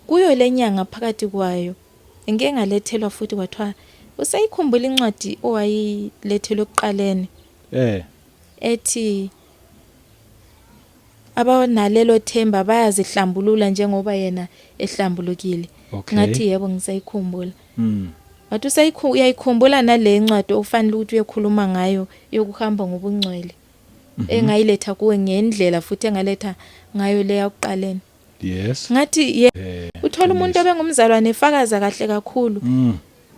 Kuyo lenyanga phakathi kwayo ngeke ngalethelwa futhi kwathiwa usayikhumbula incwadi owayilethelwe kuqaleni ethi abanalelo themba bayazihlambulula njengoba yena ehlambulukile. Ngathi yebo ngisayikhumbula. Wathi uyayikhumbula nale ncwadi ofanele ukuthi uyekhuluma ngayo yokuhamba ngobungcwele. Engayiletha kuwe ngendlela futhi engaletha ngayo le yakuqaleni. Yes. Ngathi uthola umuntu obengumzalwane efakaza kahle kakhulu.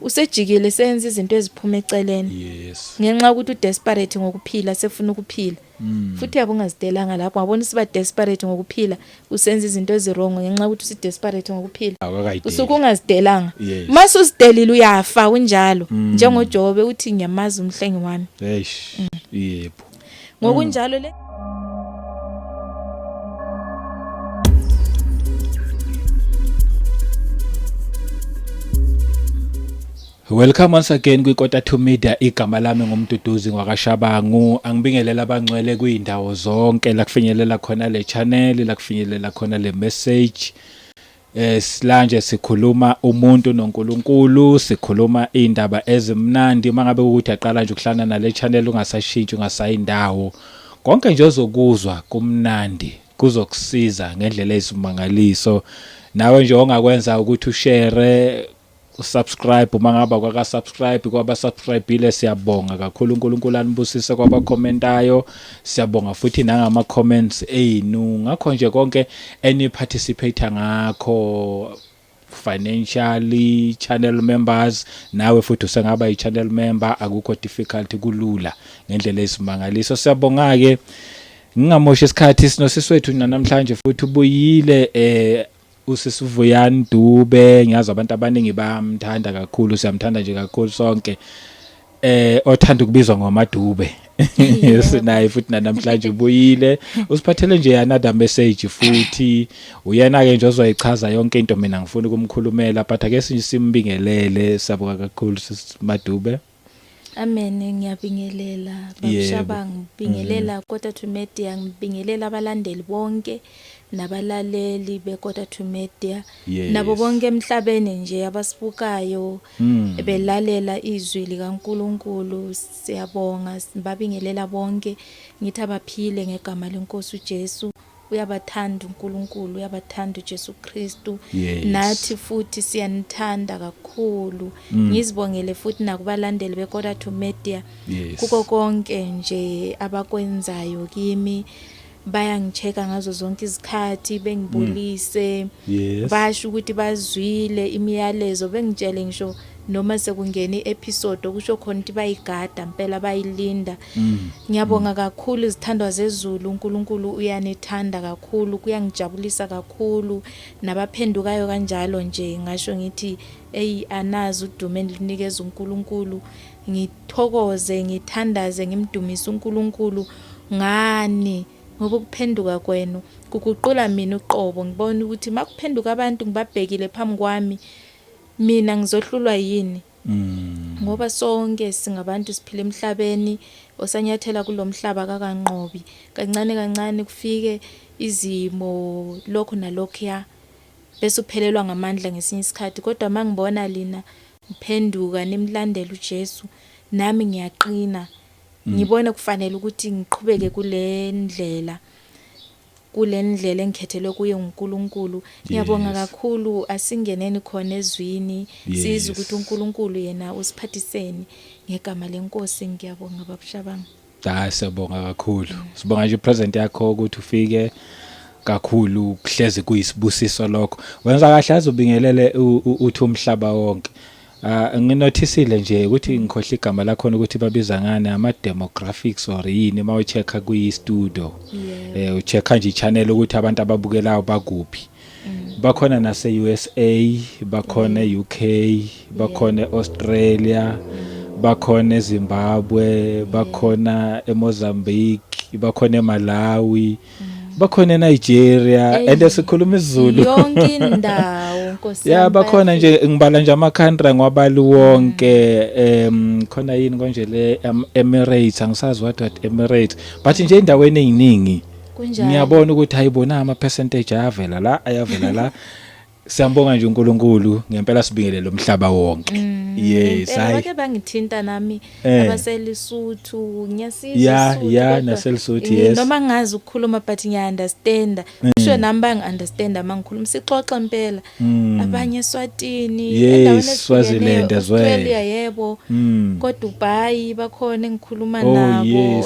Usejikile senza izinto eziphuma eceleni. Yes. Ngenxa ukuthi udesperate ngokuphila sefuna ukuphila. Futhi yabo ungazidelanga lapho wabona siba desperate ngokuphila usenza izinto ezirongo ngenxa ukuthi usi desperate ngokuphila. Usuke ungazidelanga. Mase usidelile uyafa kunjalo njengoJobe uthi ngiyamazi umhlengi wami. Eish. Yebo. Ngokunjalo le Welcome once again kwiKota 2 Media. Igama lami ngumduduzi ngwakashabangu. Angibingelela abangcwele kuyindawo zonke la kufinyelela khona le channel, la kufinyelela khona le message. Silanje sikhuluma umuntu noNkulunkulu, sikhuluma indaba ezimnandi. Mangabe ukuthi aqala nje ukuhlana nale channel ungasashintshi ungasayindawo. Konke nje ozokuzwa kumnandi kuzokusiza ngendlela ezimangaliso. Nawe nje ongakwenza ukuthi ushare subscribe mangaba kwaka subscribe kwaba subscribeile siyabonga kakhulu uNkulunkulu anibusise kwaba commentayo siyabonga futhi nangama comments enu ngakho nje konke any participate ngakho financially channel members nawe futhi usengaba i-channel member akukho difficult kulula ngendlela esimangaliso siyabonga ke ngingamoshi isikhathi sinosiswethu namhlanje futhi ubuyile usisivuyani Dube ngiyazi abantu abaningi bamthanda kakhulu siyamthanda nje kakhulu sonke othanda ukubizwa ngoMadube sinaye futhi namhlanje ubuyile usiphathele nje another message futhi uyena ke nje ozoyichaza yonke into mina ngifuna ukumkhulumela but ake simbingelele sabuka kakhulu siMadube. Amen ngiyabingelela babushabangu ngibingelela Kota 2 Media ngibingelela abalandeli bonke nabalaleli beKota 2 Media nabo bonke emhlabeni nje abasibukayo belalela izwi likaNkulunkulu siyabonga babingelela bonke ngithi abaphile ngegama leNkosi uJesu uyabathanda uNkulunkulu uyabathanda uJesu Kristu nathi futhi siyanithanda kakhulu ngizibongele futhi nakubalandeli beKota 2 Media kuko konke nje abakwenzayo kimi bayangicheka ngazo zonke izikhathi bengibulise basho ukuthi bazwile imiyalezo bengitshele ngisho noma sekungena i-episode okusho khona ukuthi bayigada impela bayilinda ngiyabonga kakhulu izithandwa zezulu uNkulunkulu uyanithanda kakhulu kuyangijabulisa kakhulu nabaphendukayo kanjalo nje ngasho ngithi anazi udumo endinikeza uNkulunkulu ngithokoze ngithandaze ngimdumise uNkulunkulu ngani ngoba ukuphenduka kwenu kuguqula mina uqobo ngibona ukuthi makuphenduka abantu ngibabhekile phambi kwami mina ngizohlulwa yini ngoba sonke singabantu siphila emhlabeni osanyathela kulomhlaba kakanqobi kancane kancane kufike izimo lokho nalokho ya bese uphelelwa ngamandla ngesinye isikhathi kodwa mangibona lina ngiphenduka nimlandela uJesu nami ngiyaqina ngibona kufanele ukuthi ngiqhubeke kule ndlela engikhethelwe kuye uNkulunkulu ngiyabonga kakhulu asingeneni khona ezwini sizwe ukuthi uNkulunkulu yena usiphathiseni ngegama leNkosi ngiyabonga babushabanga. Siyabonga kakhulu sibonga nje present yakho ukuthi ufike kakhulu kuhlezi kuyisibusiso lokho wenza kahle azobingelele uthi umhlaba wonke. Nginothisile nje ukuthi ngikhohle igama lakho ukuthi babiza ngane ama demographics or yini mawuchecka kuyi-studio uchecka nje i-channel ukuthi abantu ababukelayo bakuphi bakhona nase USA bakhona eUK bakhona eAustralia bakhona eZimbabwe bakhona eMozambique bakhona eMalawi bakhona eNigeria and sikhuluma isiZulu yonke indawo Nkosi bakhona nje ngibala nje ama-country ngwabali wonke khona yini konje le Emirates angisazi what Emirates but nje endaweni eziningi ngiyabona ukuthi hayibona ama percentage ayavela la Siyambonga nje uNkulunkulu ngempela sibingelele lo mhlaba wonke. Yes, hayi. Bake bangithinta nami abaselisuthu ngiyasizwa Yeah, naselisuthu yes. Noma ngazi ukukhuluma but ngiya-understanda. Kusho nami bangi-understanda mangikhuluma sixoxa impela. Abanye eSwatini, endaweni Swaziland as well. Australia yebo. Kodwa uBhayi bakhona engikhuluma nabo.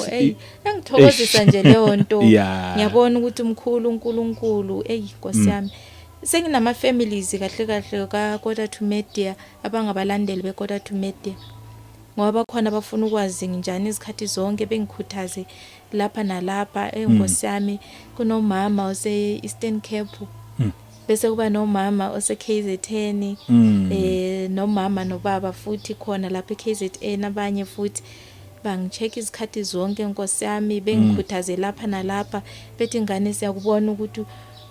Engithokozisa nje leyo nto. Ngiyabona ukuthi umkhulu uNkulunkulu, Nkosi yami. Senginama families kahle ka Quarter to Media abangabalandeli be Quarter to Media. Ngoba khona bafuna ukwazi njani izikhathi zonke bengikhuthaze lapha nalapha Nkosi yami kunomama ose Eastern Cape. Bese kuba nomama ose KZN nomama nobaba futhi khona lapha eKZN abanye futhi bangicheck izikhathi zonke Nkosi yami bengikhuthaze lapha nalapha bethi ingane siyakubona ukuthi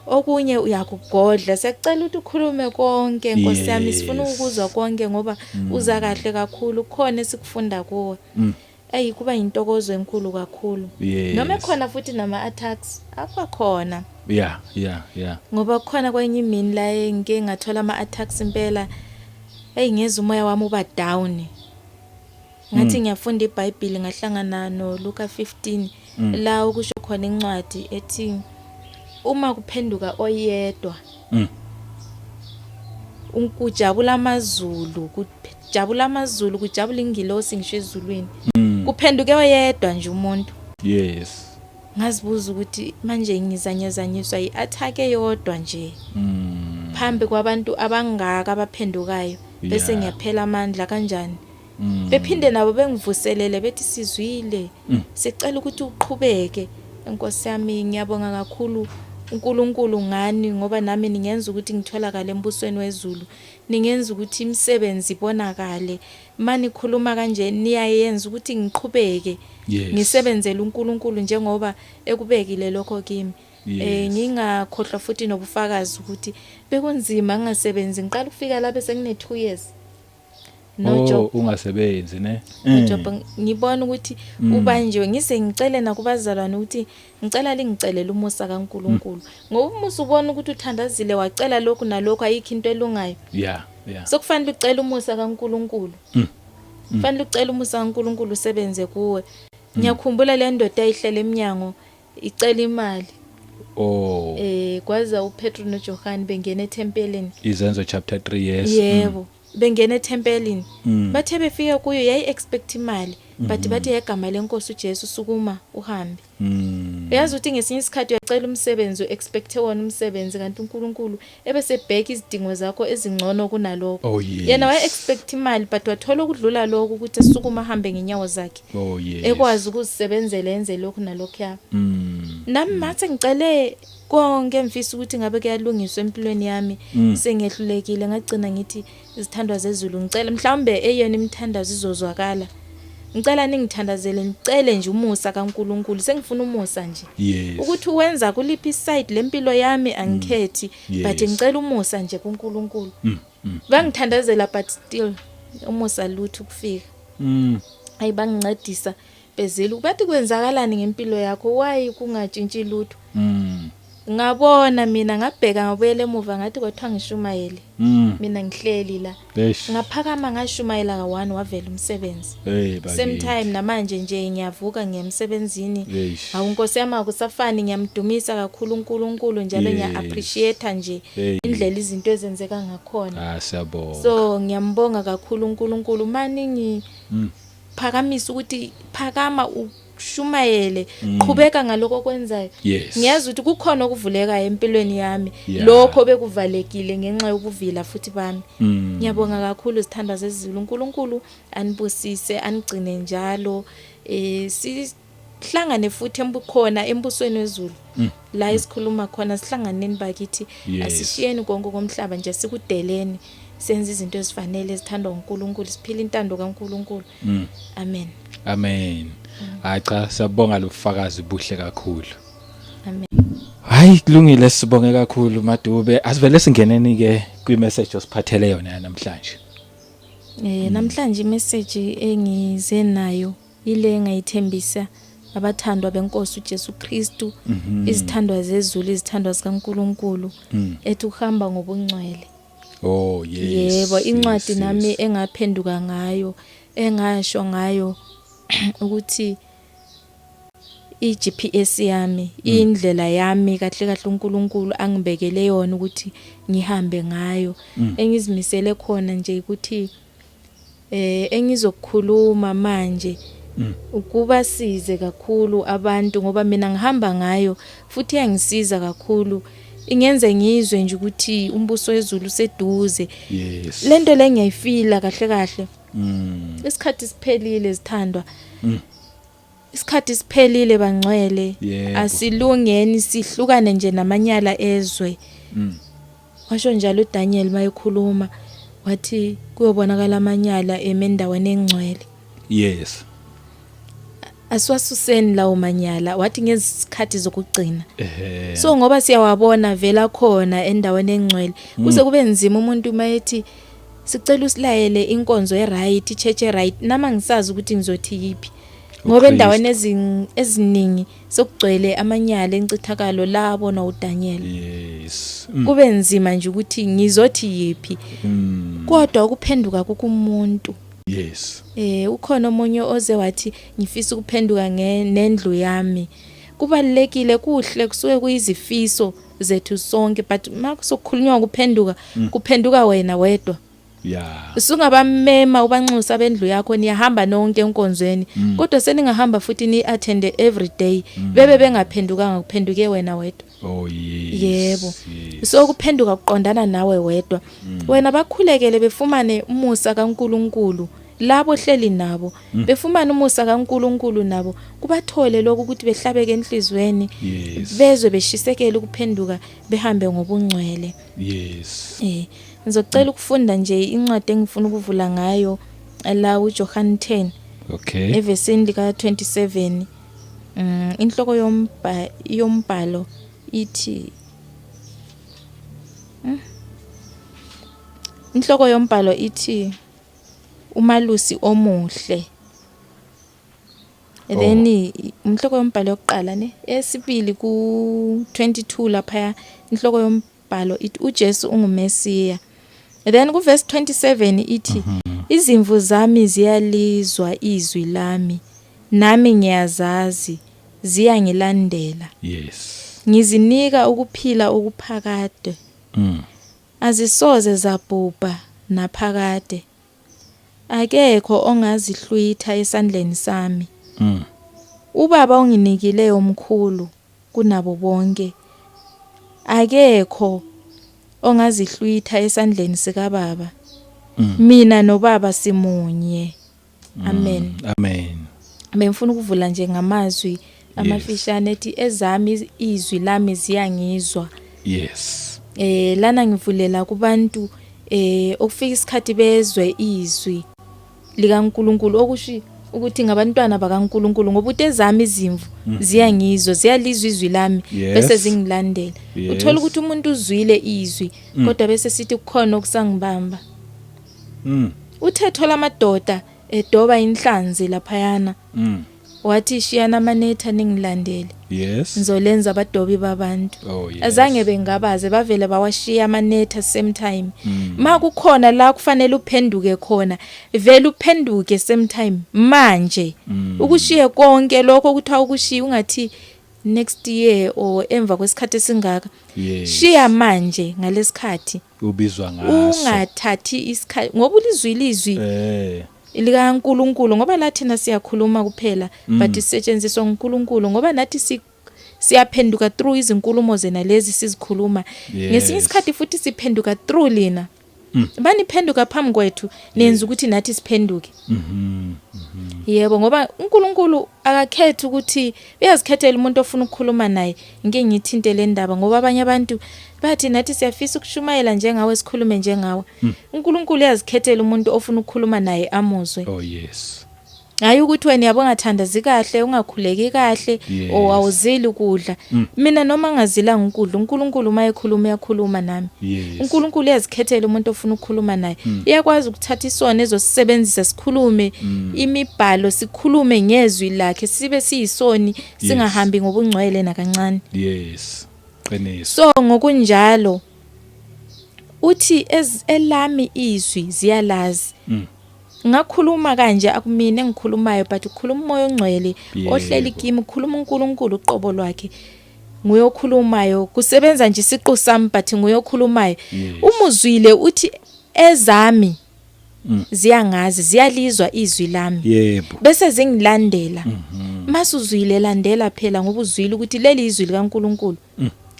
okunye uyakugodla siyacela ukuthi ukhulume konke Nkosi yami sifuna ukuzwa konke ngoba uza kahle kakhulu khona esikufunda kuwe kuba intokozo enkulu kakhulu noma khona futhi nama attacks akhona yeah ngoba khona kwenye imini la ngeke ngathola ama attacks impela ngeze umoya wami uba down ngathi ngiyafunda iBhayibheli ngahlangana no Luka 15 la ukusho khona incwadi ethi uma kuphenduka oyedwa unkujabula amazulu kujabula ingilosi ngisho ezulwini kuphenduke oyedwa nje umuntu yes ngazibuza ukuthi manje ngizanyazanyiswa iattack eyodwa nje phambi kwabantu abangaka abaphendukayo bese ngiyaphela amandla kanjani bephinde nabo bengivuselele bethi sizwile sicela ukuthi uqhubeke Nkosi yami ngiyabonga kakhulu uNkulunkulu ngani ngoba nami ningenza ukuthi ngitholakale embusweni wezulu ningenza ukuthi imisebenzi ibonakale mani khuluma kanje niyayenza ukuthi ngiqhubeke ngisebenzele uNkulunkulu njengoba ekubekile lokho kimi ngingakhohlwa futhi nobufakazi ukuthi bekunzima ngingasebenzi ngiqala ukufika lapha sengine 2 years no job ungasebenzi ne job ngibona ukuthi ubanjiwe ngise ngicele nakubazalwane ukuthi ngicela lingicelela umusa kaNkulunkulu ngoba umusa ubona ukuthi uthandazile wacela lokhu nalokho ayikho into elungayo yeah sokufanele ucela umusa kaNkulunkulu kufanele ucela umusa kaNkulunkulu usebenze kuwe ngiyakhumbula le ndoda ayihlela eminyango icela imali kwaza uPetro noJohn bengena eTempelini Izenzo chapter 3 yes yebo bengena eTempelini bathe befika kuyo yayi expect imali bathi yegama lenkosi uJesu sukuma uhambe uyazi ukuthi ngesinye isikhathi uyacela umsebenzi expect wona umsebenzi kanti uNkulunkulu ebese bheka izidingo zakho ezingcono kunalokho yena waye expect imali but wathola ukudlula lokho ukuthi asukuma ahambe ngenyawo zakhe ekwazi ukuzisebenzela enze lokho nalokho ya nami mathe ngicele konke mfisa ukuthi ngabe kuyalungiswa empilweni yami sengehlulekile ngagcina ngithi izithandwa zezulu ngicela mhlawumbe eyona imthandazo izozwakala ngicela ningithandazele ngicele nje umusa kaNkulunkulu sengifuna umusa nje ukuthi uwenza kuliphi side lempilo yami angikhethi but ngicela umusa nje kuNkulunkulu bangithandazela but still umusa lutho ukufika ayibangincedisa bezela bathi kwenzakalani ngempilo yakho why kungatshintshi lutho ngabona mina ngabheka ngabuyela emuva ngathi kwathiwa ngishumayele mina ngihleli la ngaphakama ngashumayela ka1 wavela umsebenzi same time namanje nje ngiyavuka ngiyemsebenzini hawu Nkosi yami akusafani ngiyamdumisa kakhulu uNkulunkulu njalo ngiya appreciate nje indlela izinto ezenzeka ngakhona siyabonga so ngiyambonga kakhulu uNkulunkulu mani ngiphakamisa ukuthi phakama shumayele qhubeka ngaloko kwenzayo ngiyazi ukuthi kukhona okuvuleka empilweni yami lokho bekuvalekile ngenxa yokuvila futhi bami ngiyabonga kakhulu izithanda zezulu uNkulunkulu anibusise anigcine njalo sihlangane futhi embukhona embusweni wezulu la isikhuluma khona sihlanganeni bakithi asishiyeni konke komhlaba nje sikudeleni senze izinto ezifanele ezithandwa uNkulunkulu siphila intando kaNkulunkulu amen Cha siyabonga lobufakazi buhle kakhulu. Amen. Hayi kulungile sibonge kakhulu Madube. Asivele singeneni ke kwi-message osiphathele yona namhlanje. Namhlanje i-message engize nayo ile engayithembisa abathandwa benkosi uJesu Kristu, izithandwa zezulu, izithandwa zikaNkulunkulu, ethi ukuhamba ngobungcwele. Oh yes. Yebo, incwadi yes, nami yes. engaphenduka ngayo, engasho ngayo ukuthi iGPS yami, indlela yami kahle kahle uNkulunkulu angibekele yona ukuthi ngihambe ngayo. Engizimisele khona nje ukuthi engizokukhuluma manje ukuba size kakhulu abantu ngoba mina ngihamba ngayo futhi yangisiza kakhulu. Ingenze ngizwe nje ukuthi umbuso wezulu seduze. Yes. Lento le ngiyayifila kahle kahle. Isikhathi siphelile zithandwa. Isikhathi siphelile bangcwele. Asilungeni sihlukane nje namanyala ezwe. Washo njalo uDaniel mayekhuluma wathi kuyobonakala amanyala emendaweni engcwele. Yes. Asiwasuseni lawo manyala wathi ngesikhathi zokugcina. So ngoba siyawabona vela khona endaweni engcwele kuze kube nzima umuntu mayethi sicela usilayele inkonzo eright, ichurch eright, nama ngisazi ukuthi ngizothi yipi. Ngoba endaweni eziningi sokugcwele amanyala encithakalo labo na uDaniel. Yes. Kube nzima nje ukuthi ngizothi yipi. Kodwa ukuphenduka kumuntu. Yes. Ukhona omunye oze wathi ngifisa ukuphenduka nendlu yami. Kubalekile kuhle kusuke kuyizifiso zethu sonke but makusokhulunywa ukuphenduka kuphenduka wena wedwa. Yeah. Usungabamema ubanxusa bendlu yakho niyahamba nonke enkonzweni kodwa seningahamba futhi ni attend every day bebe bengaphendukanga kuphenduke wena wedwa. Oh yes. Yebo. So kuphenduka kuqondana nawe wedwa. Wena bakhulekele befumane umusa kaNkulunkulu. Labo hleli nabo befumana umusa kaNkulunkulu nabo kubathole lokho ukuthi behlabeke enhlizweni bezwe beshisekela ukuphenduka behambe ngobungcwele. Yes. Ngizocela ukufunda nje incwadi engifuna ukuvula ngayo la uJohn 10. Okay. Evesini lika 27. Inhloko yombhalo ithi inhloko yombhalo ithi umalusi omuhle. Then inhloko yombhalo yokuqala ne esibili ku 22 lapha inhloko yombhalo ithi uJesu ungumesiya. Then ku verse 27 ithi izimvu zami ziyalizwa izwi lami nami ngiyazazi ziyangilandela. Yes. Ngizinika ukuphila okuphakade. Azisoze zabhubha naphakade. Akekho ongazihlwitha esandleni sami. Ubaba onginikile omkhulu kunabo bonke. Akekho ongazihlwitha esandleni sika baba. Mina nobaba simunye. Amen. Amen. Ngifuna ukuvula nje ngamazwi amafishane ethi ezami izwi lami ziyangizwa. Yes. Lana ngivulela kubantu okufika isikhathi bezwe izwi likaNkulunkulu okusho ukuthi ngabantwana bakaNkulunkulu ngoba utezami izimvu ziyangizwa ziyalizwa izwi lami bese zingilandela. Uthola ukuthi umuntu uzwile izwi kodwa bese sithi kukhona okusangibamba. Uthetho lamadoda edoba inhlanzi laphayana. Wathi shiyana amanetha ningilandele. Yes. Ngizolenza abadobi babantu. Oh yes. Azange bengabaze bavele bawashiya amanetha same time. Makukhona la kufanele uphenduke khona, vele uphenduke same time manje. Ukushiye konke lokho ukuthi awukushiya ungathi next year or emva kwesikhathi esingaka. Shiya manje ngalesikhathi. Ubizwa ngaso. Ungathathi isikhathi ngoba ulizwile izwi. likaNkulunkulu ngoba lathina siyakhuluma kuphela but sisetshenziswa uNkulunkulu ngoba nathi siyaphenduka through izinkulumo zena lezi sizikhuluma ngesinye isikhathi futhi siphenduka through lina bani phenduka phambi kwethu nenza ukuthi nathi siphenduke yebo ngoba uNkulunkulu akakhethi ukuthi uyazikhethela umuntu ofuna ukukhuluma naye ngeke ngithinte le ndaba ngoba abanye abantu bathi nathi siyafisa ukushumayela njengawe sikhulume njengawe uNkulunkulu uyazikhethela umuntu ofuna ukukhuluma naye amuzwe oh yes hayi ukuthi wena yabo ngathandazi kahle ungakhuleki kahle o awuzili ukudla. Mina noma ngazilanga ukudla uNkulunkulu mayekhuluma uyakhuluma nami. uNkulunkulu uyazikhethela umuntu ofuna ukukhuluma naye. Iyakwazi ukuthatha isona ezosebenzisa sikhulume imibhalo sikhulume ngezwi lakhe sibe siyisoni singahambi ngobungcwele nakancane. Yes. Qiniso. So ngokunjalo uthi elami izwi ziyalazi. Ngakhuluma kanje akumina engikhulumayo but ukhuluma umoya ongcwele ohleli kimi ukhuluma uNkulunkulu uqobo lwakhe. Nguyokhulumayo kusebenza nje isiqu sami but nguyokhulumayo. Umuzwile uthi ezami ziyangazi ziyalizwa izwi lami. Yebo. Bese zingilandela. Masuzwile landela phela ngoba uzwile ukuthi leli izwi likaNkulunkulu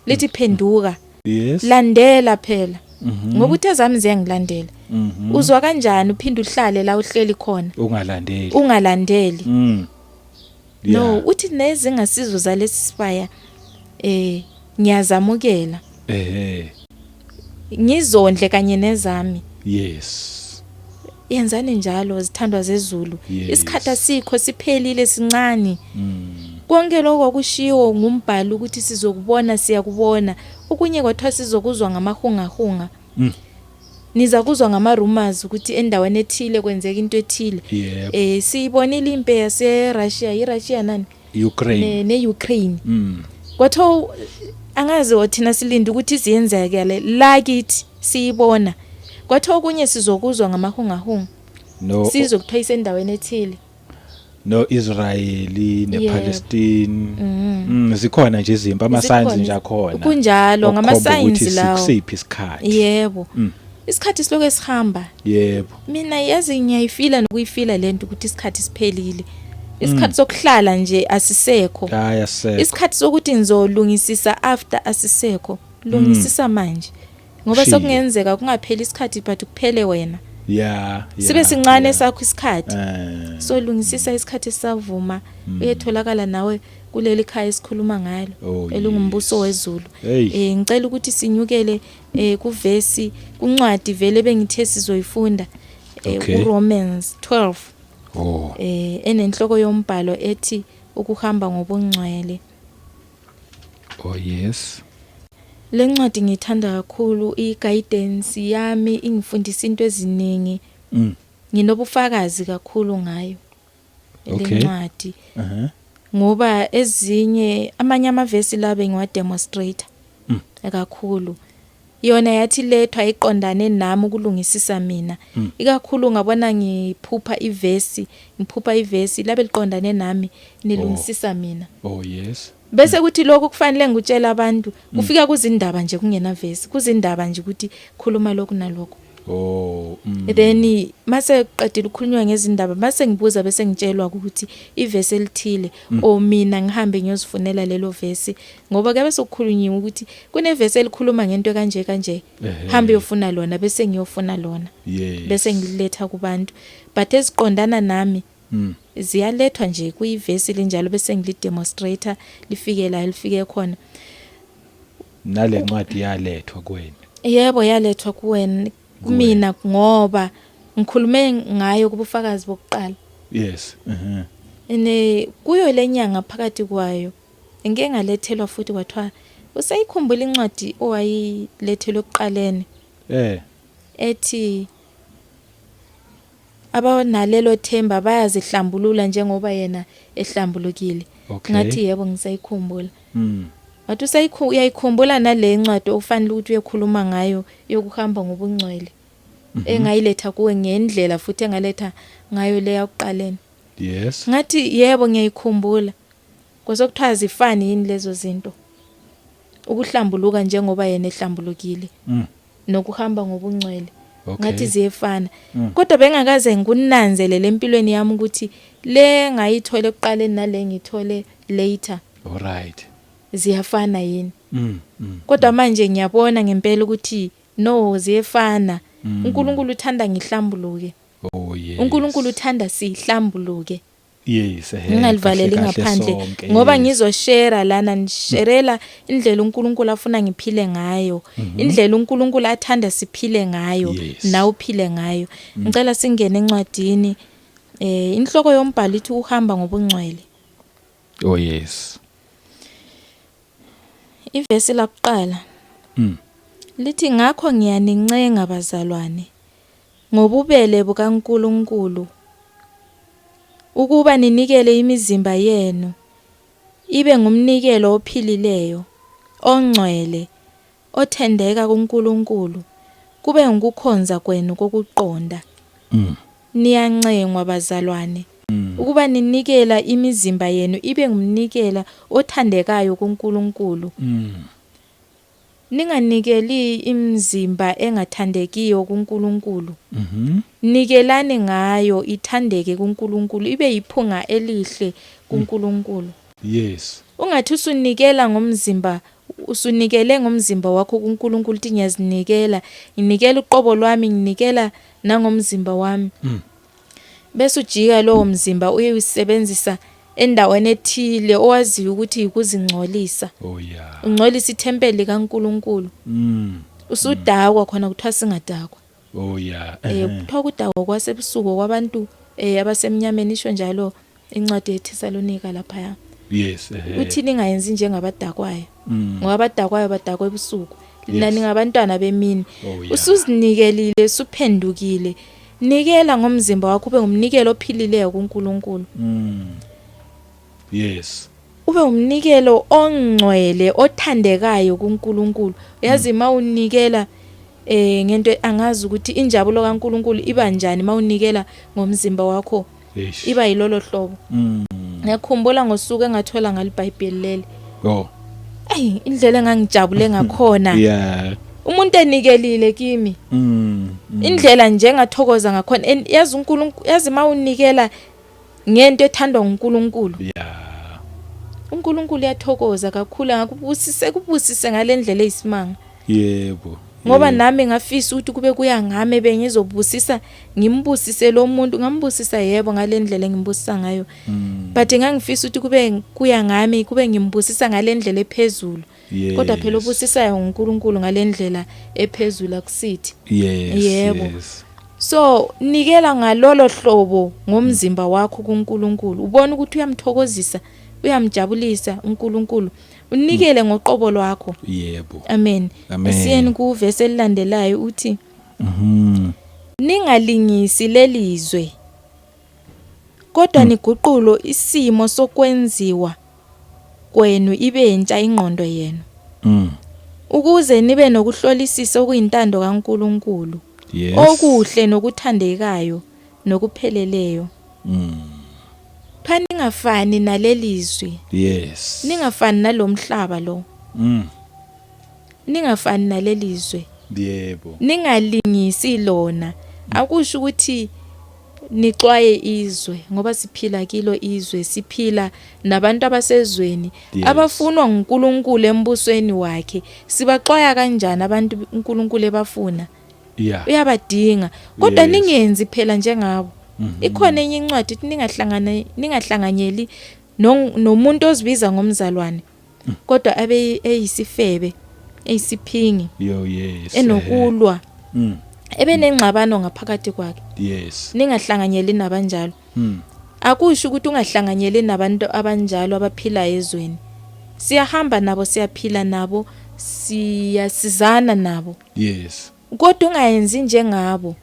lithi phenduka. Yes. Landela phela. Ngoba uthi ezami ziyangilandela. Uzwa kanjani uphinda uhlale la uhleli khona ungalandeli. No uthi nezingasizo zalesi sibaya ngiyazamukela. Ngizondle kanye nezami. Yes. Yenzani njalo zithandwa zezulu. Isikhathi asikho siphelile sincane. Konke lokho kushiwo ngumbhalo ukuthi sizokubona siyakubona. Okunye kwathiwa sizokuzwa ngamahungahunga. Niza kuzwa ngama-rumors ukuthi endaweni ethile kwenzeka into ethile. Siyibonile impe yase-Russia, iRussia nani? Ukraine. Ne-Ukraine. Kwathiwa angazi thina silinde ukuthi ziyenzekele la kithi siyibona. Kwathiwa okunye sizokuzwa ngamahungahunga. No. Sizokuthiwa isendaweni ethile. No Israeli nePalestine. Zikhona nje izimpi ama-signs nje akhona. Kunjalo ngama-signs lawo. Kusiphi isikhathi? Yebo. Isikhathi siloko esihamba. Yebo. Mina yazi ngiyayifila nokuyifila lento ukuthi isikhathi siphelile. Isikhathi sokuhlala nje asisekho. Isikhathi sokuthi ngizolungisisa after asisekho. Lungisisa manje. Ngoba sokungenzeka kungapheli isikhathi but kuphele wena. Sibe sincane sakho isikhathi. So lungisisa isikhathi esavuma uyetholakala nawe kuleli khaya esikhuluma ngalo elungumbuso wezulu. Ngicela ukuthi sinyukele kuvesi kuncwadi vele bengithe sizoyifunda uRomans 12. Enenhloko yombhalo ethi ukuhamba ngobungcwele. Yes. Lencwadi ngithanda kakhulu i-guidance yami ingifundisa into eziningi. Nginobufakazi kakhulu ngayo. Lencwadi. Ngoba ezinye amanye amavesi labe ngiwademonstrate kakhulu. Yona yathi lethwa iqondane nami ukulungisisa mina. Ikakhulu ngabona ngiphupha ivesi labe liqondane nami nilungisisa mina. Yes. Bese kuthi lokho kufanele ngutshela abantu kufika kuzindaba nje kungena vesi kuzindaba nje ukuthi khuluma lokho nalokho. Then mase qedile ukukhulunywa ngezindaba mase ngibuza bese ngitshelwa ukuthi ivesi elithile o mina ngihambe ngiyozifunela lelo vesi ngoba ke bese ukukhulunyiwe ukuthi kunevesi elikhuluma ngento kanje hambe uyofuna lona bese ngiyofuna lona bese ngiletha kubantu but eziqondana nami ziyalethwa nje kuyivesi linjalo bese ngilidemonstrator lifike la lifike khona. Nale ncwadi yalethwa kuwena? Yebo yalethwa kuwena kumina ngoba ngikhulume ngayo kubufakazi bokuqala. Yes. Kuyo lenyanga phakathi kwayo ngeke ngalethelwa futhi kwathiwa usayikhumbula incwadi owayilethelwe kuqaleni. Ethi abanalelo themba bayazihlambulula njengoba yena ehlambulukile. Ngathi yebo ngisayikhumbula. Wathi uyayikhumbula nale ncwadi ofanele ukuthi uyekhuluma ngayo yokuhamba ngobungcwele. Engayiletha kuwe ngendlela futhi engaletha ngayo le yakuqaleni. Yes. Ngathi yebo ngiyayikhumbula. Kwasokuthiwa zifani yini lezo zinto. Ukuhlambuluka njengoba yena ehlambulukile. Nokuhamba ngobungcwele. Ngathi ziyefana. Kodwa bengakaze ngikunanzele lempilweni yami ukuthi le ngayithole ekuqaleni nale ngithole later. Alright. Ziyafana yini? Kodwa manje ngiyabona ngempela ukuthi no ziyefana. uNkulunkulu uthanda ngihlambuluke. Yes. uNkulunkulu uthanda sihlambuluke. Yes, ngingalivaleli ngaphandle ngoba ngizoshare lana nisherela indlela uNkulunkulu afuna ngiphile ngayo, indlela uNkulunkulu athanda siphile ngayo, nawe uphile ngayo. Ngicela singene encwadini Inhloko yombhalo ithi uhamba ngobungcwele. Oh yes. Ivesi lakuqala lithi ngakho ngiyanincenga bazalwane ngobubele bukaNkulunkulu ukuba ninikele imizimba yenu ibe ngumnikelo ophilileyo, ongcwele, othendeka kuNkulunkulu, kube ngukukhonza kwenu kokuqonda. Niyancengwa bazalwane ukuba ninikela imizimba yenu ibe ngumnikelo othandekayo kuNkulunkulu. Ninganikeli imizimba engathandekiyo kuNkulunkulu. Nikelani ngayo ithandeke kuNkulunkulu, ibe yiphunga elihle kuNkulunkulu. Yes. Ungathi usunikela ngomzimba, usunikele ngomzimba wakho kuNkulunkulu, uthi ngiyazinikela, nginikela uqobo lwami, nginikela nangomzimba wami. Bese ujika lowo mzimba uyisebenzisa endaweni ethile owaziyo ukuthi ukuzingcolisa. Oh yeah. Ungcolisa ithempeli kaNkulunkulu. Usudakwa khona kuthiwa singadakwa. Oh yeah. Kuthiwa kudakwa kwasebusuku kwabantu abasemnyameni, isho njalo incwadi yeThesalonika lapha. Yes. Uthi ningayenzi njengabadakwayo. Ngoba abadakwayo badakwa ebusuku. Lina ningabantwana bemini. Usuzinikelile, suphendukile. Nikela ngomzimba wakho ube ngumnikelo ophilileyo kuNkulunkulu. Yes. Ube umnikelo ongcwele othandekayo kuNkulunkulu. Uyazi mawunikela ngento angazi ukuthi injabulo kaNkulunkulu iba njani mawunikela ngomzimba wakho. Iba yilolo hlobo. Ngiyakhumbula ngosuku engathola ngaliBhayibheli leli. Indlela engangijabule ngakhona. Yeah. Umuntu enikelile kimi. Indlela nje ngathokoza ngakhona. Yazi uNkulunkulu, yazi mawunikela ngento ethandwa uNkulunkulu. Yeah. uNkulunkulu uyathokoza kakhulu, ngakubusise ngalendlela eyisimanga. Yebo. Ngoba nami ngafisa ukuthi kube kuya ngami bengizobusisa, ngimbusise lo muntu, ngambusisa yebo ngalendlela engimbusisa ngayo. But ngangifisa ukuthi kube kuya ngami, kube ngimbusisa ngalendlela ephezulu. Kodwa phela ubusisayo uNkulunkulu ngalendlela ephezulu akusithi. Yebo. So nikela ngalolo hlobo ngomzimba wakho kuNkulunkulu. Ubona ukuthi uyamthokozisa, uyamjabulisa uNkulunkulu. Unikele ngoqobo lwakho. Yebo. Amen. Asiyeni kuvesi elilandelayo uthi ningalingisi lelizwe, kodwa niguqulo isimo sokwenziwa kwenu ibe entsha ingqondo yenu. Ukuze nibe nokuhlolisisa okuyintando kaNkulunkulu. Yes. Okuhle nokuthandekayo nokupheleleyo. Ningafani nalelizwe. Yes. Ningafani nalomhlaba lo. Ningafani nalelizwe. Yebo. Ningalingisi lona. Akusho ukuthi nixwaye izwe, ngoba siphila kilo izwe, siphila nabantu abasezweni abafunwa uNkulunkulu embusweni wakhe. Sibaxwaya kanjani abantu uNkulunkulu ebafuna? Yeah. Uyabadinga, kodwa ningenzi phela njengabo. Ikhona enye incwadi ithi ningahlanganyeli nomuntu ozibiza ngomzalwane, kodwa abe eyisifebe, eyisiphingi. Yes. Enokulwa. Ebenengxabano ngaphakathi kwakhe. Yes. Ningahlanganyeli nabanjalo. Akusho ukuthi ungahlanganyeli nabantu abanjalo abaphila ezweni. Siyahamba nabo, siyaphila nabo, siyasizana nabo. Yes. Kodwa ungayenzi njengabo.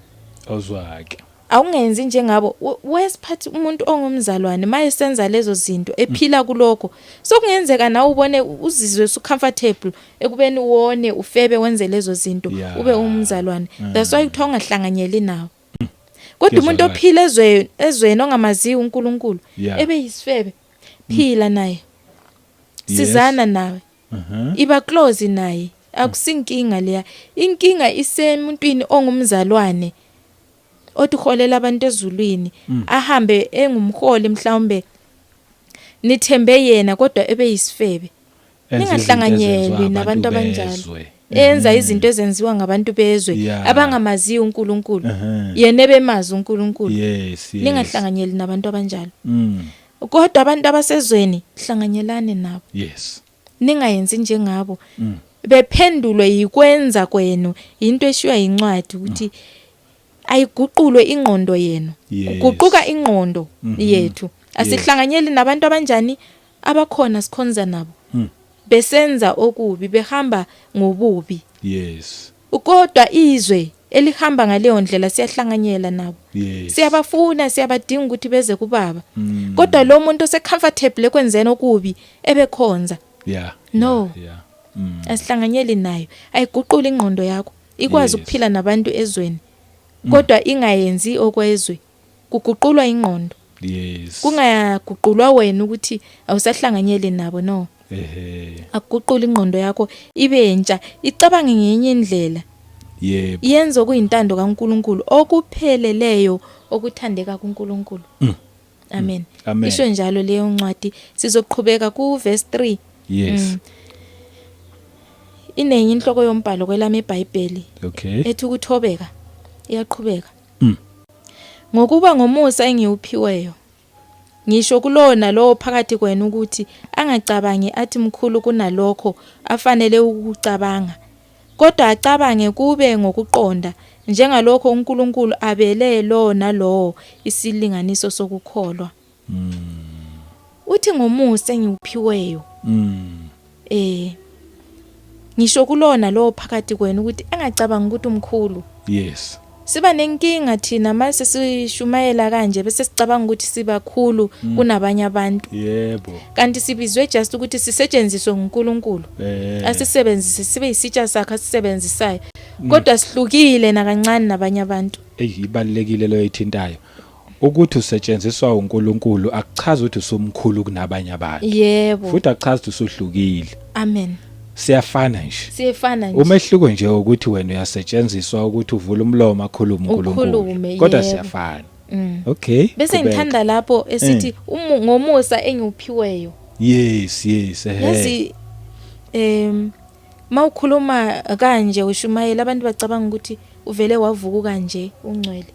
Ozwake. Awungenzi njengabo. Wesiphathi umuntu ongumzalwane mayesenza lezo zinto ephila kuloko. Sokungenzeka nawe ubone uzizwe comfortable ekubeni uwone ufebe wenze lezo zinto ube umzalwane. That's why uthiwa ungahlanganyeli nawo. Kodwa umuntu ophila ezweni ongamaziyo uNkulunkulu ebe yisifebe, phila naye. Sizana nawe. Iba close naye. Akusinkinga leya. Inkinga isemuntwini ongumzalwane otholela abantu ezulwini, ahambe engumholi mhlawumbe nithembe yena kodwa ebe yisifebe. Ningahlanganyeli nabantu abanjalo. Enza izinto ezenziwa ngabantu bezwe abangamaziyo uNkulunkulu. Yena ebemazi uNkulunkulu. Ningahlanganyeli nabantu abanjalo. Kodwa abantu abasezweni hlanganyelane nabo. Yes. Ningayenzi njengabo. Bephendulwe yikwenza kwenu into eshiwa incwadi ukuthi ayiguqulwe ingqondo yenu. Kuguquka ingqondo yethu. Asihlanganyeli nabantu abanjani abakhona sikhonza nabo. Besenza okubi, behamba ngobubi. Yes. Kodwa izwe elihamba ngaleyo ndlela siyahlanganyela nabo. Siyabafuna, siyabadinga ukuthi beze kubaba. Kodwa lo muntu osecomfortable ekwenzeni okubi ebekhonza. No. Asihlanganyeli nayo. Ayiguqula ingqondo yakho. Ikwazi ukuphila nabantu ezweni. Kodwa ingayenzi okwezwe. Kuguqulwa ingqondo. Kungayaguqulwa wena ukuthi awusahlanganyeli nabo, no. Akuguqula ingqondo yakho ibe entsha, icabange ngenye indlela. Yenza kuyintando kaNkulunkulu okupheleleyo okuthandeka kuNkulunkulu. Amen. Isho njalo leyo ncwadi. Sizoqhubeka ku verse 3. Inenye inhloko yombhalo kwelami eBhayibheli. Ethi ukuthobeka iyaqhubeka. Ngokuba ngomusa engiwuphiweyo. Ngisho kulona lo phakathi kwenu ukuthi angacabangi athi mkhulu kunalokho afanele ukucabanga. Kodwa acabange kube ngokuqonda njengalokho uNkulunkulu abele lo nalo isilinganiso sokukholwa. Uthi ngomusa engiwuphiweyo. Ngisho kulona lo phakathi kwenu ukuthi angacabangi ukuthi umkhulu. Siba nenkinga thina mase sishumayela kanje bese sicabanga ukuthi sibakhulu kunabanye abantu. Kanti sibizwe just ukuthi sisetshenziswe nguNkulunkulu. Asisebenzise sibe isitsha sakhe asisebenzisayo. Kodwa sihlukile nakancane nabanye abantu. Ibalekile lo ethintayo. Ukuthi usetshenziswa uNkulunkulu akuchaza ukuthi usumkhulu kunabanye abantu. Futhi akuchaza ukuthi usuhlukile. Amen. Siyafana nje. Umehluko nje ukuthi wena uyasetshenziswa ukuthi uvule umlomo akhulume uNkulunkulu. Kodwa siyafana. Okay. Bese ngithanda lapho esithi ngomusa engiwuphiweyo. Yes. Yazi mawukhuluma kanje ushumayela abantu bacabanga ukuthi uvele wavuka kanje ungcwele.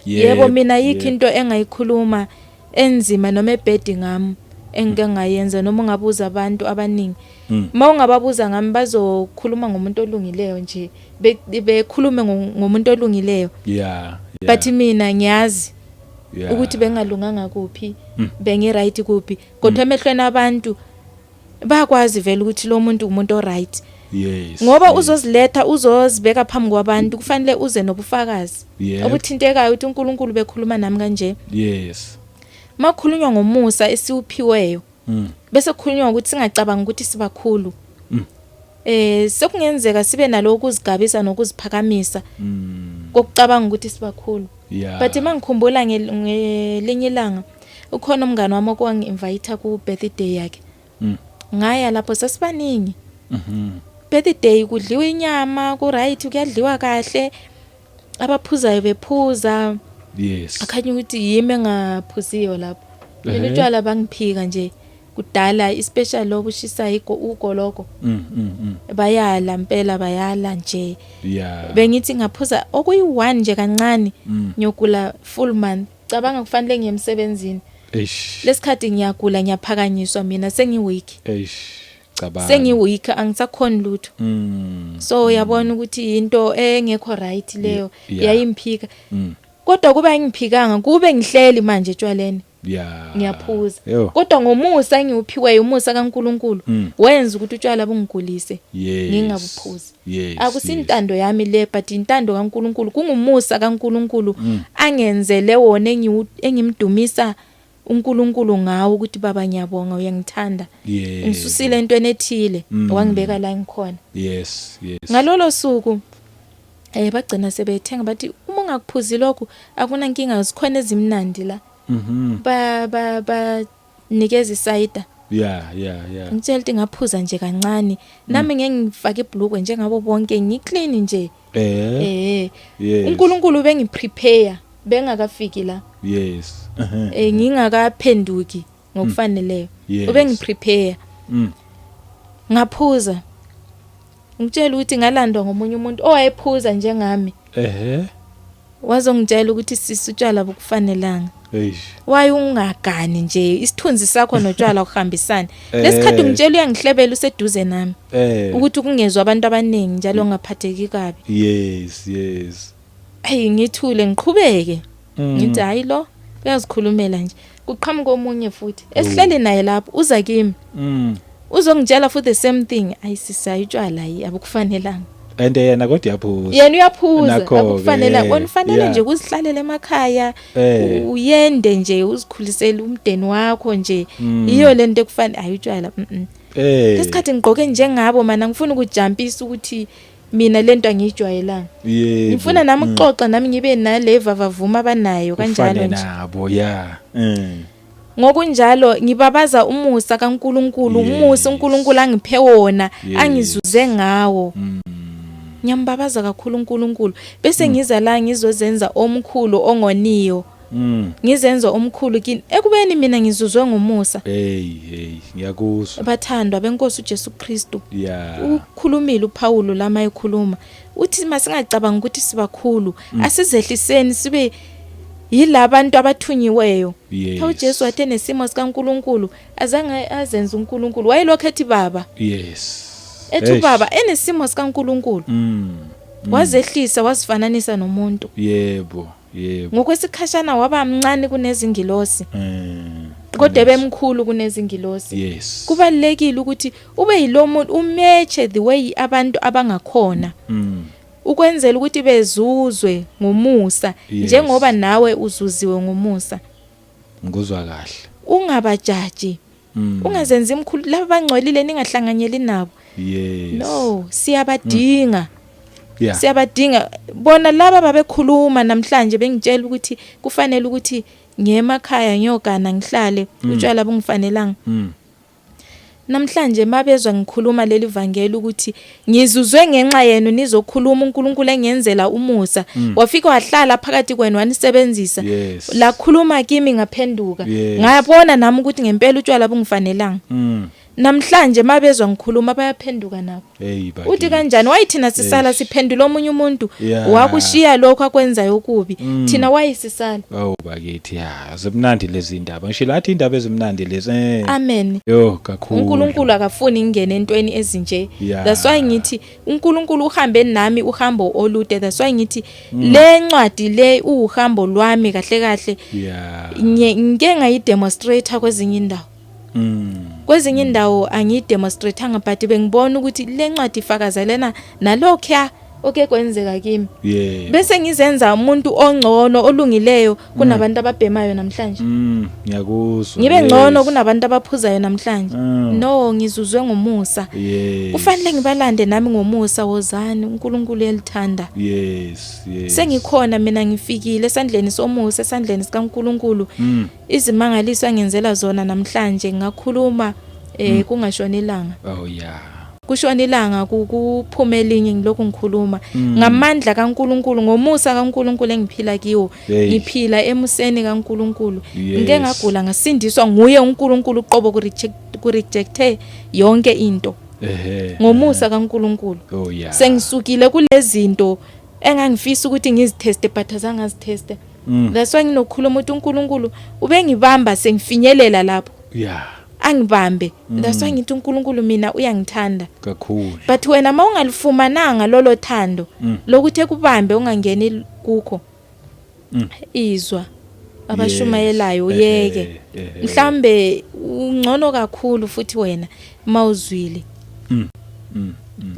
Yebo mina yikho into engayikhuluma enzima noma ebhedi ngami engike ngayenza noma ungabuza abantu abaningi. Mawungababuza ngami bazokhuluma ngomuntu olungileyo nje bekhulume ngomuntu olungileyo. But mina ngiyazi ukuthi bengalunganga kuphi, bengiright kuphi. Kodwa emehlweni abantu bayakwazi vele ukuthi lo muntu umuntu oright. Ngoba uzoziletha uzozibeka phambi kwabantu kufanele uze nobufakazi. Obuthintekayo ukuthi uNkulunkulu bekhuluma nami kanje. Makhulunywa ngomusa esiwuphiweyo. Bese kukhulunywa ukuthi singacabanga ukuthi sibakhulu. Sekungenzeka sibe nalo ukuzigabisa nokuziphakamisa. Kokucabanga ukuthi sibakhulu. But mangikhumbula ngelinye ilanga ukhona umngane wami okwangi-invite ku birthday yakhe. Ngaya lapho sasibaningi. Birthday kudliwa inyama, ku right kuyadliwa kahle. Abaphuzayo bephuza. Akhanya ukuthi yimi engaphuziyo lapho. Mina utshwala bangiphika nje kudala especially lobushisa ugoloko. Bayala impela bayala nje. Bengithi ngaphuza okuyi1 nje kancane nyokula full month. Cabanga kufanele ngiyemsebenzini. Lesikhathi ngiyagula ngiyaphakanyiswa mina sengiweak. Sengiweak angisakhona lutho. So yabona ukuthi into engekho right leyo yayimphika. Kodwa kuba ngiphikanga kube ngihleli manje etshwaleni. Ngiyaphuza. Kodwa ngomusa engiwuphiweyo umusa kaNkulunkulu wenza ukuthi utshwala bungigulise ngingabuphuzi. Akusintando yami le but intando kaNkulunkulu kungumusa kaNkulunkulu angenzele wona engimdumisa uNkulunkulu ngawo ukuthi baba ngiyabonga uyangithanda. Ngisusile entweni ethile wangibeka la ngikhona. Ngalolo suku bagcina sebethenga bathi uma ungakuphuzi lokho akunankinga zikhona ezimnandi la. Ba nikeza isayida. Ngitshela ukuthi ngaphuza nje kancane. Nami ngeke ngifake ibhlukwe njengabo bonke ngiclean nje. uNkulunkulu bengiprepare bengakafiki la. Ngingakaphenduki ngokufaneleyo. Ubengiprepare. Ngaphuza. Ngitshela ukuthi ngalandwa ngomunye umuntu owayephuza njengami. Wazongitshela ukuthi sisutshwala bukufanelanga. Waye ungagani nje isithunzi sakho notshwala ukuhambisana. Lesikhathi ngitshela uyangihlebela useduze nami. Ukuthi kungezwe abantu abaningi njalo ngaphatheki kabi. ngithule ngiqhubeke ngithi hayi lo uyazikhulumela nje kuqhamuka omunye futhi esihleli naye lapho uza kimi uzongitshela for the same thing ayisisayitshwala yi abukufanelanga and yena kodwa yaphuza yena uyaphuza akufanele wonifanele nje ukuzihlalele emakhaya uyende nje uzikhulisele umndeni wakho nje iyo lento ekufanele ayitshwala lesikhathi ngiqoke njengabo mana ngifuna ukujumpisa ukuthi mina lento angijwayelanga ngifuna nami ukuxoxa nami ngibe naleva bavuma abanayo kanjalo nje nabo ngokunjalo ngibabaza umusa kaNkuluNkulu umusa uNkulunkulu angiphe wona angizuze ngawo ngiyambabaza kakhulu uNkulunkulu bese ngiza la ngizozenza omkhulu ongoniyo ngizenza omkhulu kini ekubeni mina ngizuzwe ngomusa ngiyakuzwa bathandwa benkosi uJesu Kristu ukhulumile uPaulo lama ekhuluma uthi masingacabanga ukuthi sibakhulu asizehliseni sibe yilabantu abathunyiweyo uJesu wathe nesimo sikaNkulunkulu azange azenze uNkulunkulu wayelokho ethi baba ethi baba enesimo sikaNkulunkulu wazehlisa wasifananisa nomuntu yebo ngokwesikhashana waba mncane kunezingilosi kodwa bemkhulu kunezingilosi kubalekile ukuthi ube yilomuntu umeche the way abantu abangakhona ukwenzela ukuthi bezuzwe ngomusa njengoba nawe uzuziwe ngomusa ngizwa kahle ungabajaji ungazenzi imkhulu laba bangcwelile ningahlanganyeli nabo no siyabadinga siyabadinga bona laba babekhuluma namhlanje bengitshela ukuthi kufanele ukuthi ngiyemakhaya ngiyogana ngihlale utshwala bungifanelanga namhlanje mabezwa ngikhuluma leli vangeli ukuthi ngizuzwe ngenxa yenu nizokhuluma uNkulunkulu engenzela umusa wafika wahlala phakathi kwenu wanisebenzisa la khuluma kimi ngaphenduka ngayabona nami ukuthi ngempela utshwala bungifanelanga namhlanje mabezwa ngikhuluma bayaphenduka nabo uthi kanjani wayithina sisala siphendula omunye umuntu wakushiya lokho akwenzayo okubi thina wayisisala bakithi zimnandi lezi ndaba ngisho lathi indaba ezimnandi lezi amen kakhulu uNkulunkulu akafuni ingene entweni ezinje that's why ngithi uNkulunkulu uhambe nami uhambo olude that's why ngithi le ncwadi le uhambo lwami kahle kahle ngeke ngayidemonstrate kwezinye indawo kwezinye indawo angidemonstrateanga but bengibona ukuthi le ncwadi ifakazelena nalokho okekwenzeka kimi bese ngizenza umuntu ongcono olungileyo kunabantu ababhemayo namhlanje ngiyakuzwa ngibe ngcono kunabantu abaphuzayo namhlanje no ngizuzwe ngomusa kufanele ngibalande nami ngomusa wozani uNkulunkulu elithanda sengikhona mina ngifikile esandleni somusa esandleni sikaNkulunkulu izimangaliso angenzela zona namhlanje ngakhuluma kungashonelanga kushonelanga kuphumelinye ngilokhu ngikhuluma ngamandla kaNkulunkulu ngomusa kaNkulunkulu engiphila kiwo ngiphila emuseni kaNkulunkulu ngeke ngagula ngasindiswa nguye uNkulunkulu qobo ku rejecte yonke into ngomusa kaNkulunkulu sengisukile kulezinto engangifisa ukuthi ngiziteste but azangaziteste that's why nginokhuluma ukuthi uNkulunkulu ubengibamba sengifinyelela lapho angibambe that's why ngithi uNkulunkulu mina uyangithanda kakhulu but wena mawungalifumananga lolo thando lokuthi ekubambe ungangeni kukho izwa abashumayelayo uyeke mhlambe ungcono kakhulu futhi wena mawuzwile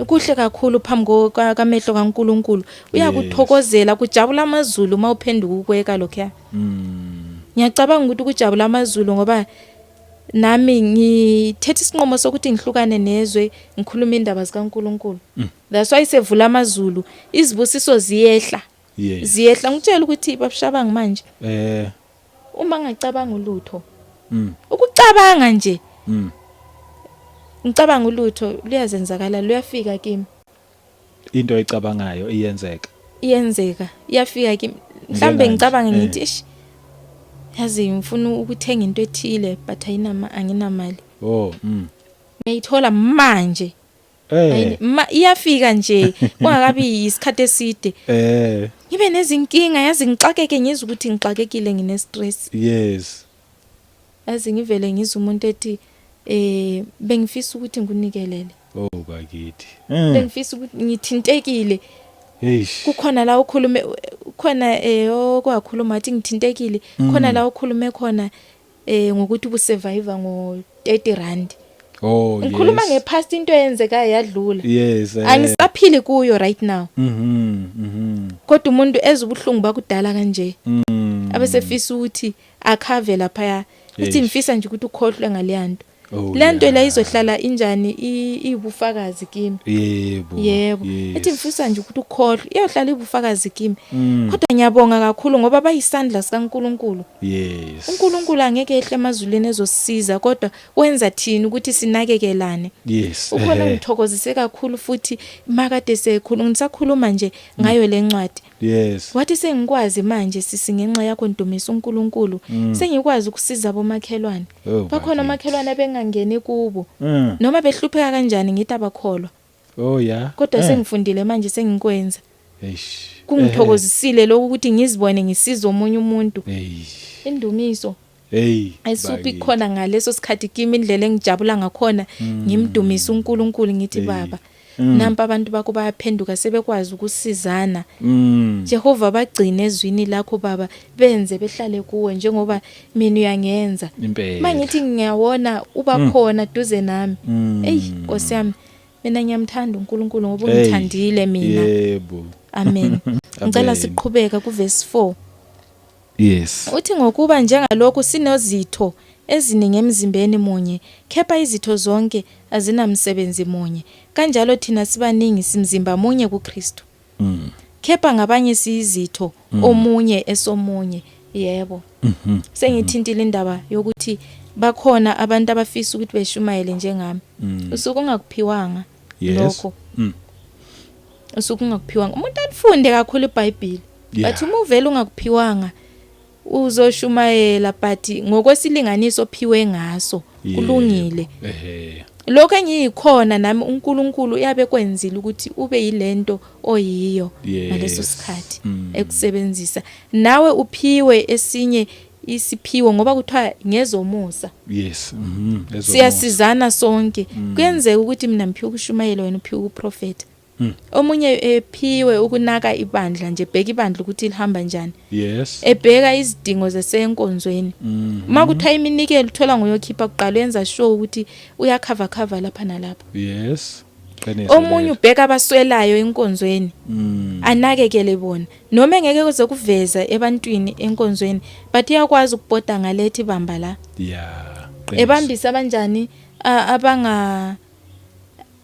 kuhle kakhulu phambi kamehlo kaNkulunkulu uyakuthokozela kujabula amazulu mawuphenduka ukweka lokho ngiyacabanga ukuthi kujabula amazulu ngoba nami ngithethe isinqumo sokuthi ngihlukane nezwe ngikhuluma indaba zikaNkulunkulu that's why sevula amazulu izibusiso ziyehla ngitshela ukuthi babushabanga manje uma ngicabanga ulutho ukucabanga nje ngicabanga ulutho luyazenzakala luyafika kimi into ecabangayo iyenzeka iyafika kimi mhlambe ngicabanga ngithi yazi ngifuna ukuthenga into ethile but anginamali ngiyithola manje iyafika nje kungakabi isikhathi eside ngibe nezinkinga yazi ngixakeke ngizwe ukuthi ngixakekile ngine stress yazi ngivele ngizwe umuntu ethi bengifisa ukuthi ngikunikelele bakithi bengifisa ukuthi ngithintekile kukhona la kukhona okwakhuluma athi ngithintekile khona la ukhulume khona ngokuthi ubusurvivor ngo-30 rand. Oh yes. Ngikhuluma ngepast into eyenzekayo yadlula. Yes. Angisaphili kuyo right now. Kodwa umuntu ezubuhlungu bakudala kanje. Abesefisa ukuthi akhave lapha. Ithi ngifisa nje ukuthi ukhohlwe ngaleyanto. Lento la izohlala injani ibufakazi kimi. Yebo. Ithi ngifisa nje ukuthi ukhohlwe iyohlala ibufakazi kimi. Kodwa ngiyabonga kakhulu ngoba bayisandla sikaNkulunkulu. Yes. uNkulunkulu angeke ehle emazulwini ezosisiza kodwa wenza thina ukuthi sinakekelane. Yes. Ukhona ngithokozise kakhulu futhi makade ngisakhuluma nje ngayo lencwadi. Yes. Wathi sengikwazi manje sisingenxa yakho Ndumisa uNkulunkulu sengikwazi ukusiza abomakhelwane. Bakhona omakhelwane bengangeni kubo. Noma behlupheka kanjani ngithi abakholwa. Oh yeah. Kodwa sengifundile manje sengikwenza. Eish. Kungithokozisile lokho ukuthi ngizibone ngisiza omunye umuntu. Indumiso. Ayisuphi khona ngaleso sikhathi kimi indlela engijabula ngakhona ngimdumisa uNkulunkulu ngithi baba. Nampa abantu bakho bayaphenduka sebekwazi ukusizana. Jehova bagcine ezwini lakho baba benze behlale kuwe njengoba mina uyangenza. Mangithi ngiyawona ubakhona duze nami. Nkosi yami mina ngiyamthanda uNkulunkulu ngoba ungithandile mina. Yebo. Amen. Ngicela siqhubeka kuverse 4. Yes. Uthi ngokuba njengalokho sinozitho eziningi emzimbeni munye, kepha izitho zonke azinamsebenzi munye. Kanjalo thina sibaningi simzimba munye kuKristu. Kepha ngabanye siyizitho omunye esomunye. Yebo. Sengithintile indaba yokuthi bakhona abantu abafisa ukuthi beshumayele njengami. Usuku ungakuphiwanga lokho. Usuku ungakuphiwanga. Umuntu alifunde kakhulu iBhayibheli. Bathi uma uvela ungakuphiwanga uzoshumayela but ngokwesilinganiso ophiwe ngaso kulungile. Lokho engiyikhona nami uNkulunkulu uyabe kwenzile ukuthi ube yilento oyiyo ngaleso sikhathi ekusebenzisa. Nawe uphiwe esinye isiphiwo ngoba kuthiwa ngezomusa. Yes. Siyasizana sonke. Kuyenzeka ukuthi mina ngiphiwe ukushumayela wena uphiwe uprofeti. Omunye ephiwe ukunaka ibandla nje bheka ibandla ukuthi lihamba njani. Yes. Ebheka izidingo zasenkonzweni. Makuthiwa iminikelo uthola ngoyokhipha kuqala yenza sure ukuthi uyakhava lapha nalapha. Yes. Omunye ubheka abaswelayo enkonzweni. Anakekele bona. Noma engeke kuze kuveza ebantwini enkonzweni, but iyakwazi ukubhoda ngalethi bamba la. Yeah. Ebambisa abanjani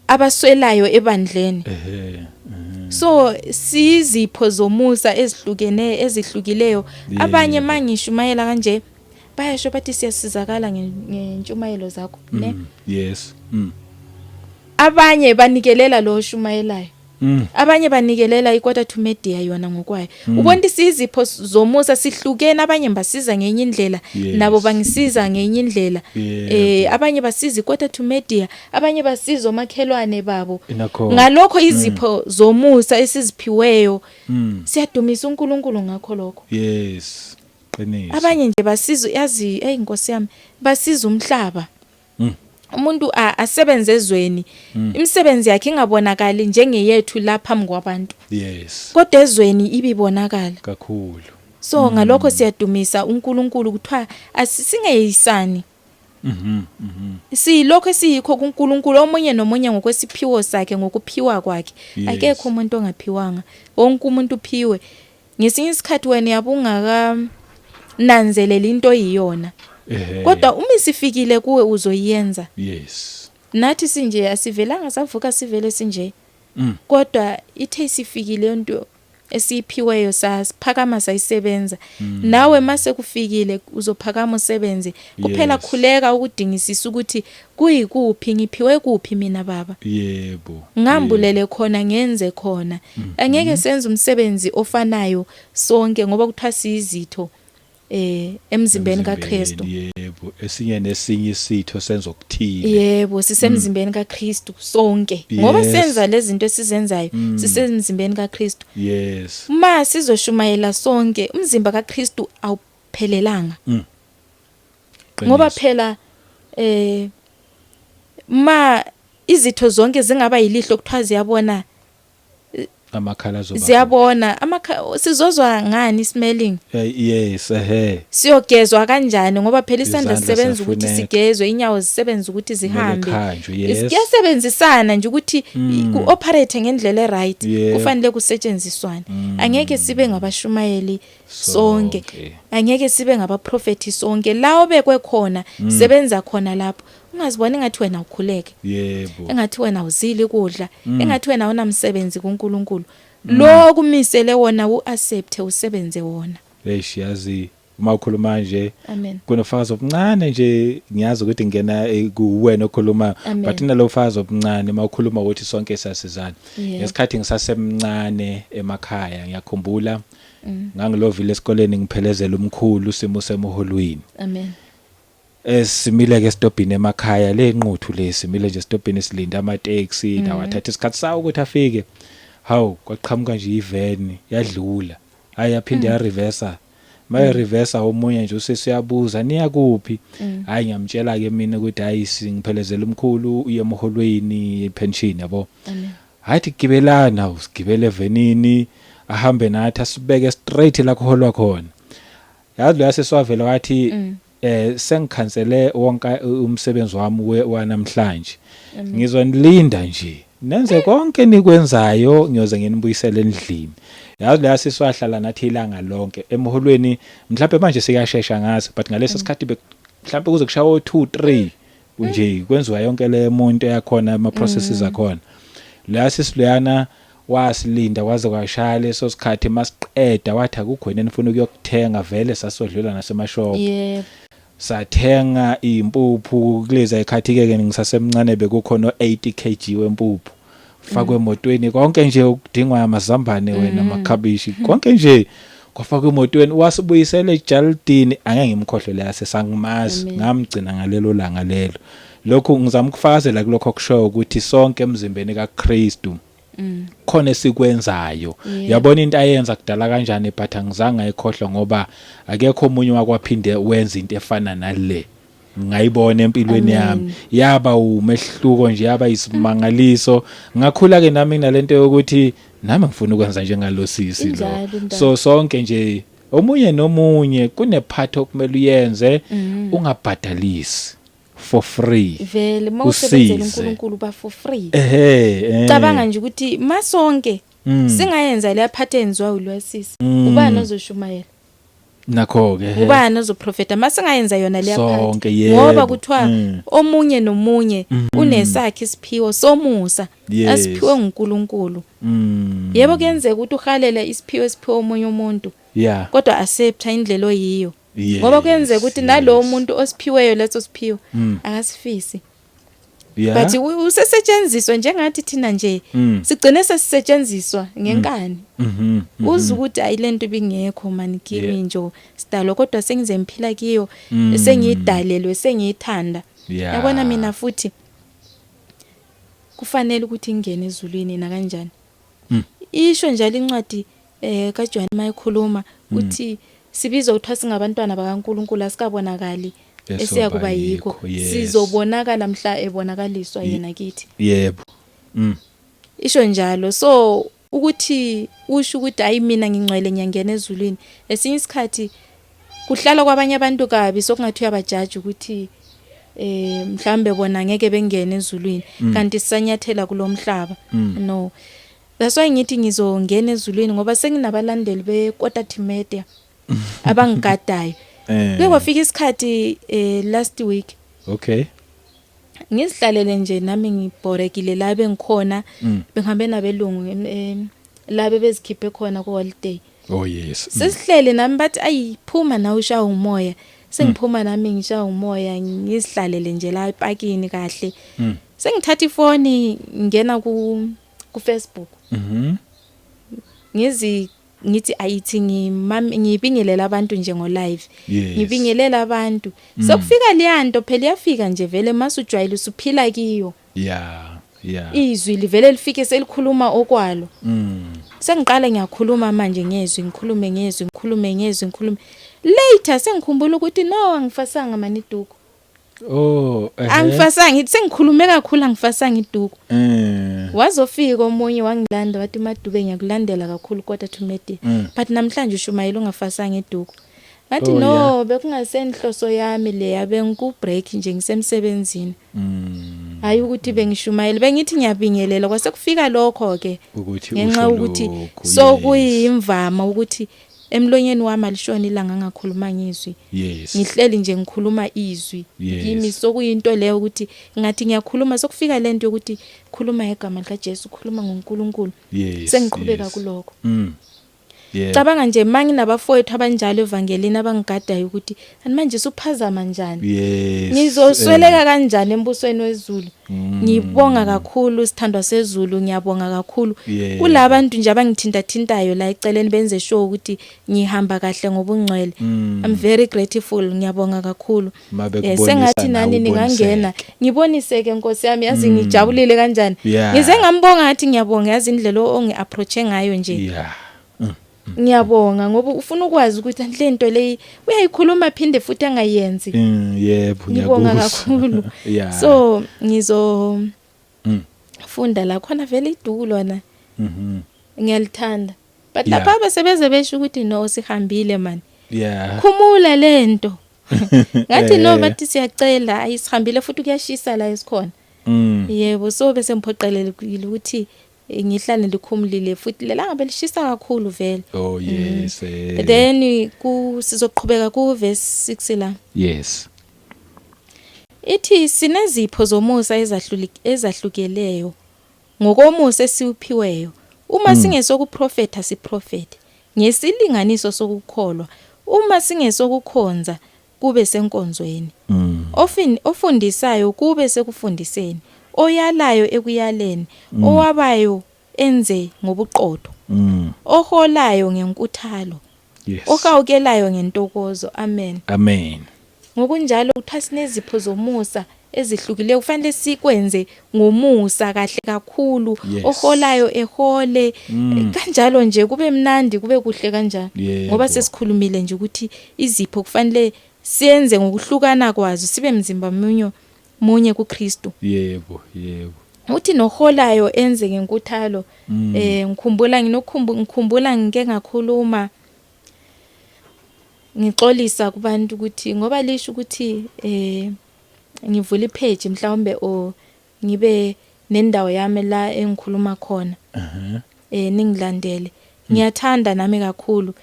abaswelayo ebandleni. So sizipho zomusa ezihlukileyo. Abanye mangishumayela kanje bayasho bathi siyasizakala ngentshumayelo zakho, ne? Yes. Abanye banikelela lo shumayelayo. Abanye banikelela iquarter to media yona ngokwayo. Ubona isizipho zomusa sihlukene, abanye basiza ngenye indlela nabo bangisiza ngenye indlela. Abanye basiza iquarter to media, abanye basiza omakhelwane babo. Ngalokho izipho zomusa esiziphiweyo siyadumisa uNkulunkulu ngakho lokho. Yes. Qinisa. Abanye nje basiza yazi Nkosi yami basiza umhlaba. Umuntu asebenze ezweni imisebenzi yakhe ingabonakali njengeyethu lapha phambi kwabantu. Yes. Kodwa ezweni ibibonakala kakhulu. So ngalokho siyadumisa uNkulunkulu kuthiwa asisingeyisani. Silokho esiyikho kuNkulunkulu omunye nomunye ngokwesiphiwo sakhe ngokuphiwa kwakhe. Akekho umuntu ongaphiwanga. Wonke umuntu uphiwe. Ngesinye isikhathi wena yabungaka nanzelela into yiyona. Kodwa uma isifikile kuwe uzoyenza. Yes. Nathi sinje asivelanga savuka sivele sinje. Kodwa ithe isifikile into esiphiweyo sasiphakama sayisebenza. Nawe mase kufikile uzophakama usebenze. Kuphela khuleka ukudingisisa ukuthi kuyikuphi ngiphiwe kuphi mina baba. Yebo. Ngambulele khona ngenze khona. Angeke senze umsebenzi ofanayo sonke ngoba kuthiwa sizitho emzimbeni kaKristu. Yebo, esinye nesinye isitho senza okuthile. Yebo, sisemzimbeni kaKristu sonke. Ngoba senza lezi zinto esizenzayo, sisemzimbeni kaKristu. Yes. Ma sizoshumayela sonke, umzimba kaKristu awuphelelanga. Ngoba phela ma izitho zonke zingaba yilihlo kuthiwa ziyabona amakhala zoba Siyabona sizozwa ngani smelling? Yes Siyogezwa kanjani ngoba phela isandla Izandla sisebenza ukuthi ziyafuneka. sigezwe, inyawo zisebenza ukuthi zihambe. Khanjwe, yes. Kuyasebenzisana nje ukuthi ku-operate ngendlela e-right, Yeah. kufanele kusetshenziswane. Angeke sibe ngabashumayeli sonke. Angeke sibe ngabaprofeti sonke. Lawo bekwe khona, sebenza khona lapho. Ungazibona engathi wena ukhuleke. Yebo. Engathi wena uzile ukudla, engathi wena awunamsebenzi kuNkulunkulu. Lo kumisele wona uaccept usebenze wona. Yazi uma ukhuluma nje Amen. kunofakazi obuncane nje ngiyazi ukuthi ngena kuwena okhuluma Amen. but nalo fazi obuncane uma ukhuluma ukuthi sonke sasizana. Yeah. Ngesikhathi ngisasemncane emakhaya ngiyakhumbula ngangilovile esikoleni ngiphelezela umkhulu simo semoholweni. Amen. Simile ke stopini emakhaya le nquthu le simile nje stopini silinda ama taxi nawathatha isikhathi sawo ukuthi afike. Hawu kwaqhamuka nje iveni yadlula. Hayi yaphinde ya reversa. Maye reversa omunye nje usesiyabuza niya kuphi? Hayi ngiyamtshela ke mina ukuthi hayi singiphelezela umkhulu uye emoholweni pension yabo. Amen. Hathi gibelana usigibele evenini ahambe nathi asibeke straight la kuholwa khona. Yazi lo yaseswavela wathi sengikhansele wonke umsebenzi wami wanamhlanje. Ngizonilinda nje. Nenze konke nikwenzayo ngiyoze nginibuyisele endlini. Yazi la siswahlala nathi ilanga lonke emoholweni mhlawumbe manje sikashesha ngazi but ngaleso sikhathi mhlawumbe kuze kushawo 2-3 nje kwenziwa yonke le muntu yakhona ama processes akhona. La sisiloyana wasilinda kwaze kwashaya leso sikhathi masiqeda wathi akukho yena nifuna ukuyokuthenga vele sasodlula nasemashop. Yeah. Sathenga impuphu kulezi ikhathi ke ngisasemncane bekukhona 80 kg wempuphu fakwe emotweni konke nje ukudingwa amazambane wena amakhabishi konke nje kwafakwe emotweni wasibuyisela eJaldini angeke ngimkhohlele yase sangimazi ngamgcina ngalelo langa lelo. Lokhu ngizama ukufakazela kulokho kusho ukuthi sonke emzimbeni kaKristu khona esikwenzayo. Yabona into ayenza kudala kanjani but angizange ayikhohlwa ngoba akekho omunye wakwaphinde wenza into efana nale. Ngayibona empilweni yami yaba umehluko nje yaba isimangaliso ngakhula ke nami nalento yokuthi nami ngifuna ukwenza njengalosisi lo. So sonke nje omunye nomunye kune part okumele uyenze ungabhadalisi for free. Vele mawusebenzela uNkulunkulu ba for free. Cabanga nje ukuthi masonke singayenza le patterns wayo lwasisi. Ubani ozoshumayela? Nakho ke ubani ozoprofeta masingayenza yona le sonke yaphathi ngoba kuthiwa omunye nomunye unesakhe isiphiwo somusa asiphiwe uNkulunkulu. Yebo kuyenzeka ukuthi uhalele isiphiwo esiphiwe omunye umuntu kodwa accept indlela oyiyo ngoba kuyenzeka ukuthi nalowo muntu osiphiweyo leso siphiwo akasifisi. But usesetshenziswa njengathi thina nje sigcine sesisetshenziswa ngenkani. Uze ukuthi ayilento bingekho mani kimi nje sidalo kodwa sengize mphila kiyo sengidalelwe sengiyithanda. Yabona mina futhi kufanele ukuthi ngene ezulwini na kanjani. Isho njalo incwadi kaJohn mayikhuluma uthi sibizo uthwa singabantwana bakaNkulunkulu asikabonakali esiya kuba yikho sizobonakala mhla ebonakaliswa yena kithi. Yebo. Isho njalo so ukuthi usho ukuthi hayi mina ngingcwele nyangena ezulwini esinye isikhathi kuhlala kwabanye abantu kabi sokungathi uyabajaji ukuthi mhlambe bona ngeke bengene ezulwini kanti sisanyathela kulomhlaba. No, that's why ngithi ngizongena ezulwini ngoba senginabalandeli beKota Media abangigadayo. Kwafika isikhathi last week. Okay. Ngizihlalele nje nami ngibhorekile la bengikhona bengihambe nabelungu labe bezikhiphe khona ku holiday. Oh yes. Sesihlele nami bathi ayiphuma na usha umoya. Sengiphuma nami ngisha umoya ngizihlalele nje la eparkini kahle. Sengithatha ifoni ngena ku Facebook. Ngithi ayithi ngibingelela abantu nje ngo live. Ngibingelela abantu. Sokufika leyanto phela yafika nje vele masujwayile usuphila kiyo. Izwi livele lifike selikhuluma okwalo. Sengiqala ngiyakhuluma manje ngezwi ngikhulume. Later sengikhumbula ukuthi no angifasanga maniduko. Oh, Angifasanga ngithi sengikhulume kakhulu angifasanga iduku. Wazofika omunye wangilanda wathi Madube ngiyakulandela kakhulu kodwa Thumedi. But namhlanje ushumayela ungafasanga iduku. Ngathi no bekungasenhloso yami le yabe ngikubreak nje ngisemsebenzini. Hayi ukuthi bengishumayela bengithi ngiyabingelela kwase kufika lokho ke ngenxa ukuthi so kuyimvama ukuthi emlonyeni wami alishona ilanga ngakhuluma ngizwi. Ngihleli nje ngikhuluma izwi. Kimi sokuyinto leyo ukuthi ngathi ngiyakhuluma sokufika lento yokuthi khuluma igama lika Jesu khuluma ngoNkulunkulu. Sengiqhubeka kuloko. Cabanga nje manginabafowethu abanjalo evangelini abangigadayo ukuthi manje suphazama njani. Ngizosweleka kanjani embusweni wezulu. Ngibonga kakhulu sithandwa sezulu ngiyabonga kakhulu. Kulabantu nje abangithintathintayo la eceleni benze sure ukuthi ngihamba kahle ngobungcwele. I'm very grateful ngiyabonga kakhulu. Sengathi nani ningangena ngiboniseke Nkosi yami yazi ngijabulile kanjani. Ngize ngambonga ngathi ngiyabonga yazi indlela ongiapproache ngayo nje. Ngiyabonga ngoba ufuna ukwazi ukuthi lento leyi uyayikhuluma phinde futhi angayenzi. Yebo ngiyabonga kakhulu. So ngizo funda la khona vele iduku lona. Ngiyalithanda. But lapha abasebeze besho ukuthi no sihambile man. Khumula lento. Ngathi no bathi siyacela ayisihambile futhi kuyashisa la esikhona. Yebo so bese ngiphoqelele ukuthi ngihlale ndikhumulile futhi lelanga belishisa kakhulu vele. Oh yes. Then sizoqhubeka ku verse 6 la. Yes. Ithi sinezipho zomusa ezahlukeleyo ngokomusa esiuphiweyo. Uma singesokuprofeta siprofete ngesilinganiso sokukholwa. Uma singesokukhonza kube senkonzweni. Ofundisayo kube sekufundiseni. Oyalayo ekuyaleni, owabayo enze ngobuqotho. Oholayo ngenkuthalo. Ohawukelayo ngentokozo. Amen. Amen. Ngokunjalo uthasi nezipho zomusa ezihlukileyo kufanele sikwenze ngomusa kahle kakhulu. Oholayo ehole kanjalo nje kube mnandi kube kuhle kanjalo. Ngoba sesikhulumile nje ukuthi izipho kufanele siyenze ngokuhlukana kwazo sibe mzimba munye kuKristu. Yebo. Uthi noholayo enze ngenkuthalo. Ngikhumbula ngike ngakhuluma ngixolisa kubantu ukuthi ngoba lisho ukuthi ngivula ipage mhlawumbe o ngibe nendawo yami la engikhuluma khona. Ningilandele. Ngiyathanda nami kakhulu.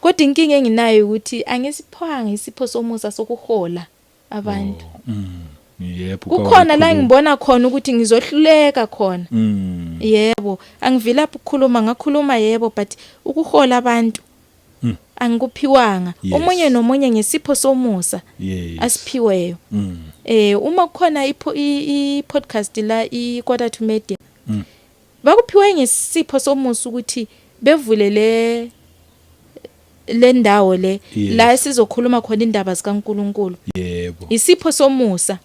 Kodwa inkinga enginayo ukuthi angisiphanga isipho somusa sokuhola abantu. Yebo. Kukhona la ngibona khona ukuthi ngizohluleka khona. Yebo, angivila ukukhuluma ngakhuluma yebo but ukuhola abantu angikuphiwanga. Omunye nomunye ngesipho somusa asiphiweyo. Uma kukhona i-podcast la iKota to Media. Bakuphiwe ngesipho somusa ukuthi bevule le ndawo le la sizokhuluma khona indaba zikaNkulunkulu. Yebo. Isipho somusa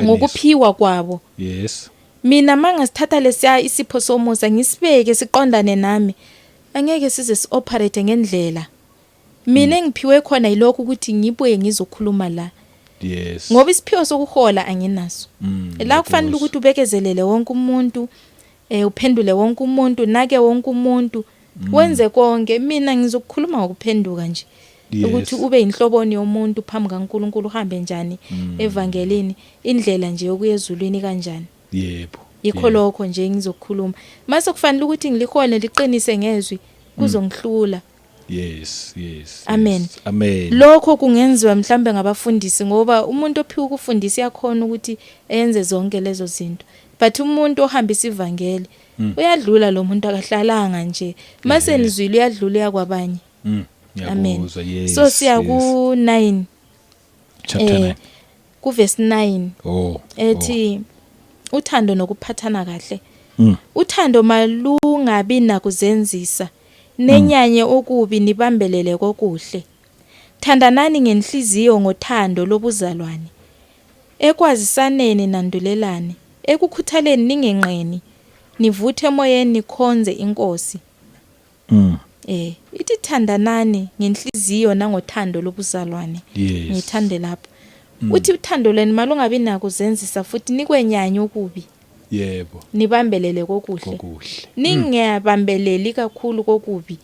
ngokuphiwa kwabo. Yes. Mina mangasithatha lesiya isipho somusa ngisibeke siqondane nami angeke size sioperate ngendlela. Mina engiphiwe khona yilokho ukuthi ngibuye ngizokhuluma la. Yes. Ngoba isiphiwo sokuhola anginaso. La kufanele ukuthi ubekezelele wonke umuntu, uphendule wonke umuntu, nake wonke umuntu, wenze konke. Mina ngizokukhuluma ngokuphenduka nje. Ukuthi ube inhloboni yomuntu phambi kaNkulunkulu uhambe njani evangelini, indlela nje yokuyezulwini kanjani. Yebo. Yikho lokho nje ngizokukhuluma. Mase kufanele ukuthi ngilikhole liqinise ngezwi kuzongihlula. Yes. Amen. Amen. Lokho kungenziwa mhlambe ngabafundisi ngoba umuntu ophiwe ukufundisa yakhona ukuthi enze zonke lezo zinto. But umuntu ohambisa ivangeli uyadlula lo muntu akahlalanga nje. Mase nizwile uyadlula yakwabanye. Amen. So siya ku 9. Chapter 9. Ku verse 9. Ethi uthando nokuphathana kahle. Uthando malungabi nakuzenzisa. Nenyanye okubi nibambelele kokuhle. Thandanani ngenhliziyo ngothando lobuzalwane. Ekwazisaneni nandulelane. Ekukhuthaleni ningenqeni. Nivuthe emoyeni nikhonze inkosi. Ithi thandanani ngenhliziyo nangothando lobuzalwane. Ngithande lapho. uthi uthando lweni malungabi nako zenzisa futhi nikwenyanya okubi. Yebo. Nibambelele kokuhle. Ningiyabambeleli kakhulu kokubi.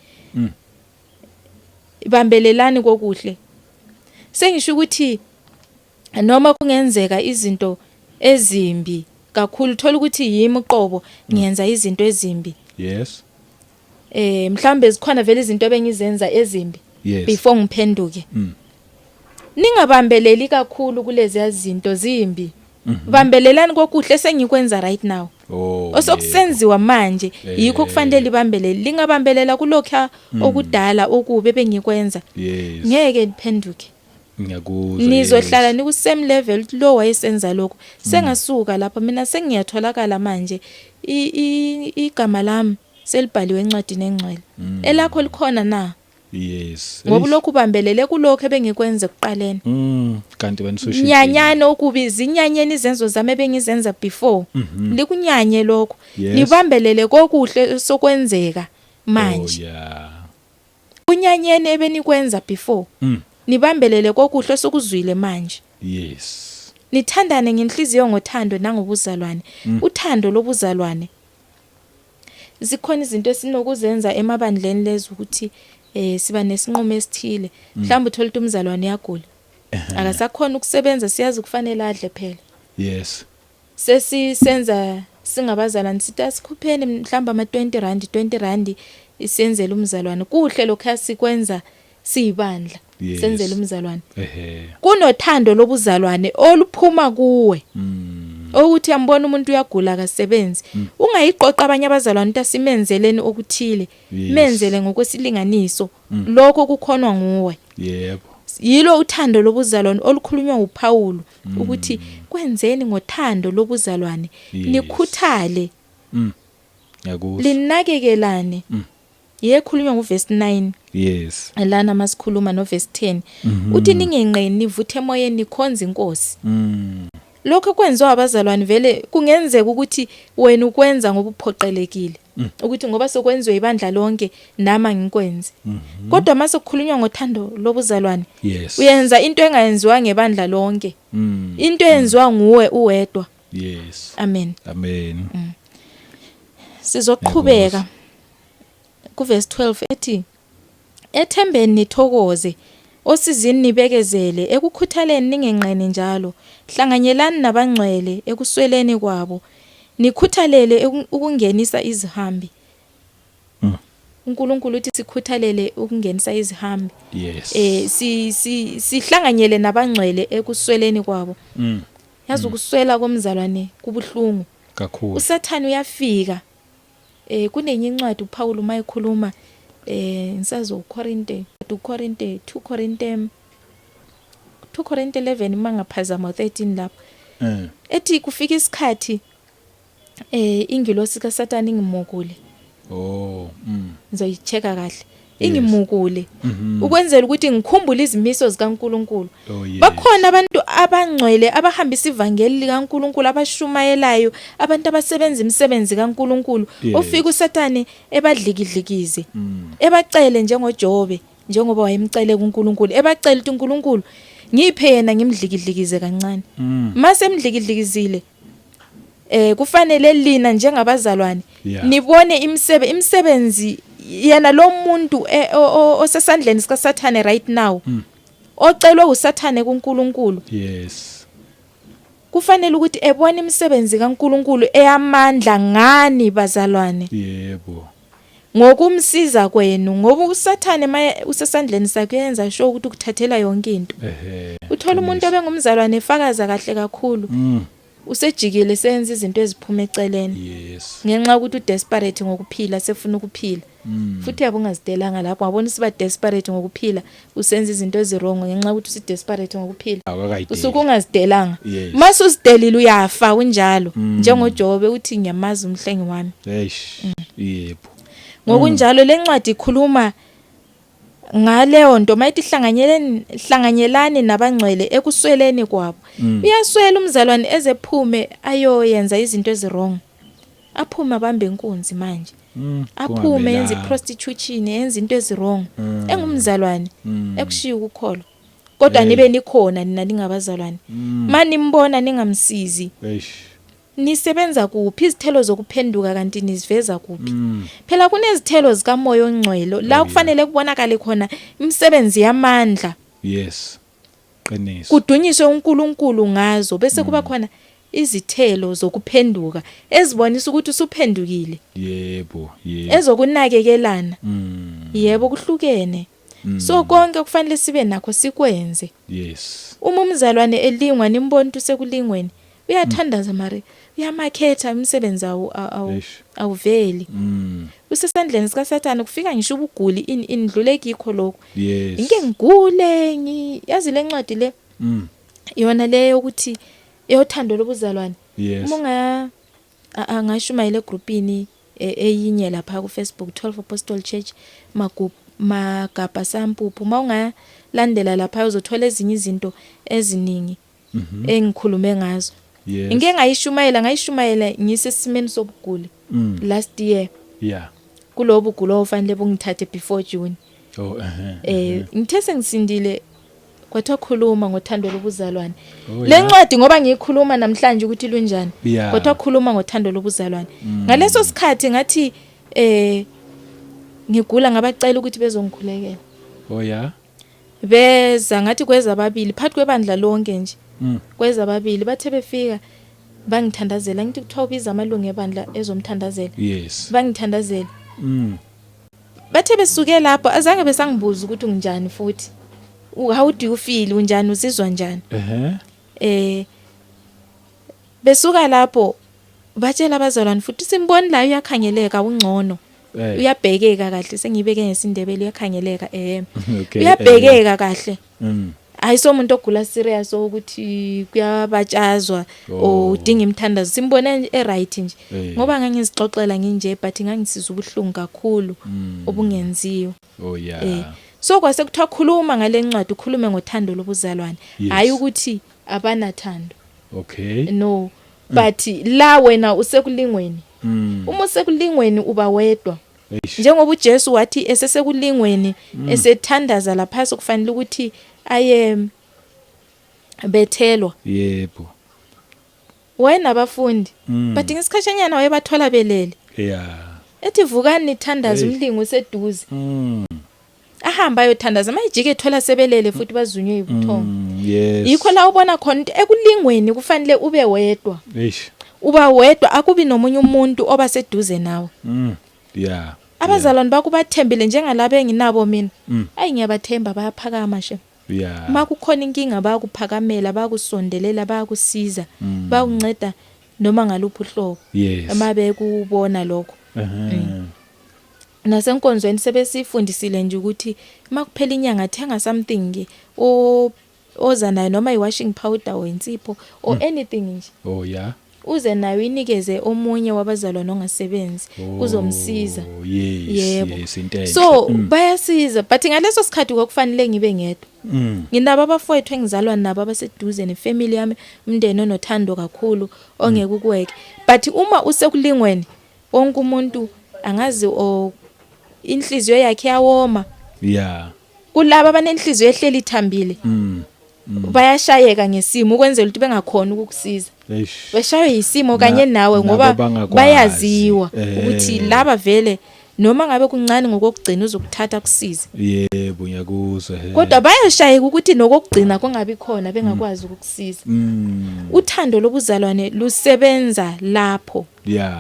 Ibambelelani kokuhle. Sengisho ukuthi noma kungenzeka izinto ezimbi kakhulu thola ukuthi yimi uqobo ngiyenza izinto ezimbi. Yes. Mhlambe zikhona vele izinto ebengizenza ezimbi before ngiphenduke. Ningabambeleli kakhulu kulezi izinto zimbi. Bambelelani kokuhle sengikwenza right now. Osokusenziwa manje yikho kufanele libambelele. Lingabambelela kulokho okudala okubi bengikwenza. Ngeke niphenduke. Ngiyakuzwa. Nizohlala niku same level lo wayesenza lokho. Sengasuka lapha mina sengiyatholakala manje igama lami selibhaliwe encwadini engcwele. Elakho likhona na? Yes. Ngoba lokhu bambelele kulokho ebengikwenza kuqaleni. Kanti wena usushilo. Nyanyane okubi zinyanyeni izenzo zami ebengizenza before. Likunyanye lokho. Nibambelele kokuhle sokwenzeka manje. Kunyanyene ebenikwenza before. Nibambelele kokuhle sokuzwile manje. Yes. Nithandane ngenhliziyo ngothando nangobuzalwane. Uthando lobuzalwane. Zikhona izinto esinokuzenza emabandleni lezi ukuthi siba nesinqumo esithile. Mhlawumbe uthola ukuthi umzalwane yagula. Akasakhona ukusebenza siyazi kufanele adle phela. Yes. Sesisenza singabazalwane sithi asikhupheni mhlawumbe ama 20 rand isenzele umzalwane. Kuhle lokho asikwenza siyibandla. Senzele umzalwane. Kunothando lobuzalwane oluphuma kuwe. Ukuthi yambona umuntu uyagula akasebenzi. Ungayiqoqa abanye abazalwane ukuthi asimenzeleni okuthile. Menzele ngokwesilinganiso. Lokho kukhonwa nguwe. Yebo. Yilo uthando lobuzalwane olukhulunywa uPaul ukuthi kwenzeni ngothando lobuzalwane. Nikhuthale. Ngiyakuzwa. Linakekelane. Yekhulunywa ngoverse 9. Yes. Lana masikhuluma noverse 10. Uthi ningenqeni nivuthe emoyeni nikhonza inkosi. Lokho kwenziwa abazalwane vele kungenzeka ukuthi wena ukwenza ngoba uphoqelekile. Ukuthi ngoba sokwenziwe ibandla lonke nama ngikwenze. Kodwa mase kukhulunywa ngothando lobuzalwane. Uyenza into engayenziwa ngebandla lonke. Into eyenziwa nguwe uwedwa. Yes. Amen. Amen. Sizoqhubeka kuverse 12 ethi ethembeni nithokoze osizini nibekezele ekukhuthaleni ningenqeni njalo hlanganyelani nabangcwele ekusweleni kwabo nikhuthalele ukungenisa izihambi. uNkulunkulu uthi sikhuthalele ukungenisa izihambi. Sihlanganyele nabangcwele ekusweleni kwabo. Yazi ukuswela komzalwane kubuhlungu kakhulu. uSathane uyafika. Kunenye incwadi uPaul mayikhuluma ngisazo uKorinte 2 Korinte 11 mangaphazama 13 lapho. Ethi kufika isikhathi ingilosi kaSathane ingimukule. Ngizoyicheka kahle. Ingimukule ukwenzela ukuthi ngikhumbule izimiso zikaNkuluNkulu. Bakhona abantu abangcwele abahambisa ivangeli likaNkuluNkulu abashumayelayo, abantu abasebenza imisebenzi kaNkuluNkulu. Ofika uSathane ebadlikidlikize, ebacele njengoJobe, njengoba wayemcele kuNkuluNkulu, ebacele ukuthi uNkuluNkulu ngiphe yena ngimdlikidlikize kancane. Mase emdlikidlikizile kufanele lina njengabazalwane nibone imisebenzi yena lo muntu osesandleni sikaSathane right now. Ocelwe uSathane kuNkulunkulu. Kufanele ukuthi ebone imisebenzi kaNkulunkulu eyamandla ngani bazalwane. Ngokumsiza kwenu ngoba uSathane maye usesandleni sakhe yenza sho ukuthi ukuthathela yonke into. Uthola umuntu obengumzalwane efakaza kahle kakhulu. Usejikile senza izinto eziphuma eceleni. Ngenxa ukuthi udesperate ngokuphila sefuna ukuphila. Futhi yabungazidelanga lapho wabona siba desperate ngokuphila usenza izinto ezirong ngenxa ukuthi usidesperate ngokuphila. Usuke ungazidelanga. Mase usidelile uyafa unjalo njengoJobe uthi ngiyamaza umhlengi wami. Yebo. Ngokunjalo lencwadi ikhuluma ngaleyo nto mayithi hlanganyelani nabangcwele ekusweleni kwabo. Uyaswela umzalwane ezephume ayoyenza izinto ezirong. Aphume abambe inkunzi manje. Aphume yenza prostitution yenza into ezirong. Engumzalwane ekushiya ukukholo. kodwa nibe nikhona nina ningabazalwane. Mani mbona ningamsizi. Nisebenza kuphi izithelo zokuphenduka kanti niziveza kuphi? Phela kunezithelo zikamoya ongcwele la kufanele kubonakale khona imisebenzi yamandla. Yes. Qiniso. Kudunyiswe uNkulunkulu ngazo bese kuba khona izithelo zokuphenduka ezibonisa ukuthi usuphendukile. Yebo. Ezokunakekelana. Yebo kuhlukene. So konke kufanele sibe nakho sikwenze. Yes. Uma umzalwane elingwa nimbona ukuthi sekulingweni uyathandaza mari uyamakhetha imisebenzi awuveli. Usesandleni sikaSathane kufika ngisho ubuguli indlule kikho lokho. Yes. Inke ngigule ngiyazi lencwadi le. Yona leyo ukuthi eyothando lobuzalwane. Yes. Uma angashumayela egroupini eyinye lapha ku Facebook 12 Apostle Church Magapa Sampuphu mawungalandela lapha uzothola ezinye izinto eziningi engikhulume ngazo. Yes. Ngeke ngayishumayela ngisesimeni sobuguli last year. Yeah. Kulobu gulo ofanele bungithathe before June. Ngithe sengisindile kwathiwa khuluma ngothando lobuzalwane. Lencwadi ngoba ngiyikhuluma namhlanje ukuthi lunjani. Kwathiwa khuluma ngothando lobuzalwane. Ngaleso sikhathi ngathi ngigula ngabacela ukuthi bezongikhulekela. Beza ngathi kweza ababili phathi kwebandla lonke nje. Kweza ababili bathe befika bangithandazela ngithi kuthiwa ubiza amalungu ebandla ezomthandazela. Yes. Bangithandazela. Bathe besuke lapho azange besangibuza ukuthi unjani futhi. How do you feel unjani uzizwa njani? Besuka lapho batshela abazalwane futhi simboni la uyakhangeleka ungcono. Uyabhekeka kahle sengibeke ngesindebele uyakhangeleka uyabhekeka kahle. Ayiso umuntu ogula serious ukuthi kuyabatshazwa udinga imthandazo simbone right nje ngoba ngangizixoxela nginje but ngangisiza ubuhlungu kakhulu obungenziyo. So kwase kuthiwa khuluma ngalencwadi ukhulume ngothando lobuzalwane hayi ukuthi abanathando. No but la wena usekulingweni. Uma usekulingweni uba wedwa. Njengoba uJesu wathi esesekulingweni esethandaza lapha sokufanele ukuthi aye bethelwa. Yebo. Wena abafundi but ngesikhashanyana wayebathola belele. Ethi vukani nithandaza umlingo useduze. Ahamba ayothandaza mayijike ethola sebelele futhi bazunywe ibuthongo. Yikho la ubona khona ekulingweni kufanele ube wedwa. Uba wedwa akubi nomunye umuntu oba seduze nawe. Abazalwane bakubathembile njengalabo enginabo mina. Ayi ngiyabathemba bayaphakama she. Makukhona inkinga bayakuphakamela bayakusondelela bayakusiza bayakunceda noma ngaluphi uhlobo. Uma bekubona lokho. Nasenkonzweni sebesifundisile nje ukuthi makuphela inyanga thenga something nje oza nayo noma iwashing powder or insipho or anything nje. Uze nayo inikeze omunye wabazalwane ongasebenzi uzomsiza. Yes intense. So bayasiza but ngaleso sikhathi kokufanele ngibe ngedwa. Nginabo abafowethu engizalwa nabo abaseduze nefamily yami umndeni onothando kakhulu ongeke ukuweke but uma usekulingweni wonke umuntu angazi inhliziyo yakhe yawoma. Kulabo abanenhliziyo ehleli ithambile. Bayashayeka ngesimo ukwenzela ukuthi bengakhona ukukusiza. Beshaywe isimo kanye nawe ngoba bayaziwa ukuthi laba vele noma ngabe kuncane ngokugcina uzokuthatha kusiza. Yebo ngiyakuzwa. Kodwa bayashayeka ukuthi nokugcina kungabi khona bengakwazi ukukusiza. Uthando lobuzalwane lusebenza lapho.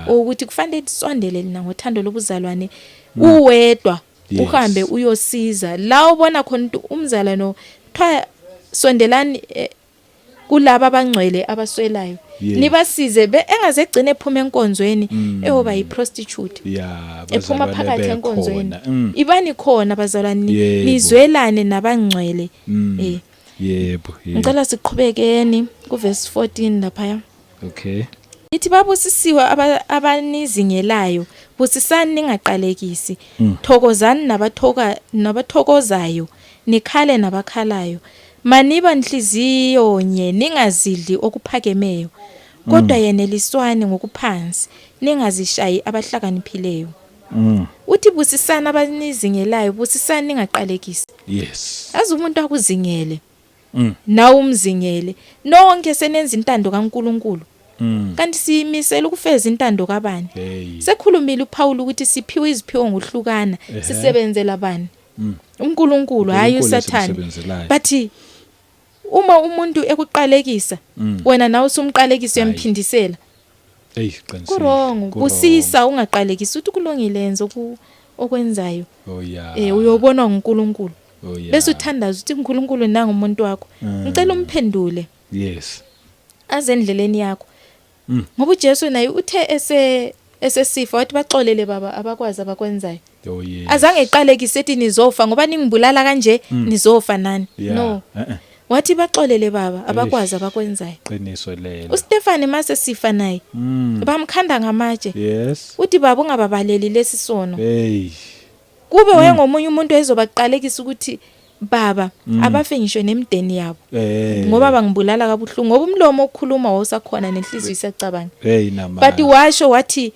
Ukuthi kufanele isondele lina ngothando lobuzalwane uwedwa uhambe uyosiza la ubona khona umzalwane tha sondelani kulabo abangcwele abaswelayo nibasize engazegcine ephuma enkonzweni eyoba yiprostitute ephuma phakathi enkonzweni ibani khona bazalwane nizwelane nabangcwele. Yebo. Ngicela siqhubekeni ku verse 14 lapha. Ithi babusisiwe abanizingelayo busisani ningaqalekisi thokozani nabathokozayo nikhale nabakhalayo maniba inhliziyo nye ningazidli okuphakemeyo kodwa yeneliswane ngokuphansi ningazishayi abahlakaniphileyo. Uthi busisana abanizingelayo busisani ningaqalekisi. Yes. Azi umuntu akuzingele nawe umzingele nonke senenza intando kaNkuluNkulu kanti simisela ukufeza intando kabani sekhulumile uPaul ukuthi siphiwe iziphiwo ngohlukana sisebenzela bani uNkulunkulu hayi uSathane but uma umuntu ekuqalekisa wena nawe usumqalekisa uyamphindisela kurong kusisa ungaqalekisa uthi kulungile enzo okwenzayo uyobona uNkulunkulu bese uthandaza uthi uNkulunkulu nanga umuntu wakho ngicela umphendule azendleleni yakho ngoba uJesu naye uthe esesifa wathi baxolele baba abakwazi abakwenzayo azange eqalekise ethi nizofa ngoba ningibulala kanje nizofa nani no wathi baxolele baba abakwazi abakwenzayo qiniso lelo uStefane mase sifa naye bamkhanda ngamatshe uthi baba ungababaleli lesisono kube wayengomunye umuntu ezobaqalekisa ukuthi baba abafe ngisho nemndeni yabo ngoba bangibulala kabuhlungu ngoba umlomo okhuluma wawusakhona nenhliziyo isacabanga but washo wathi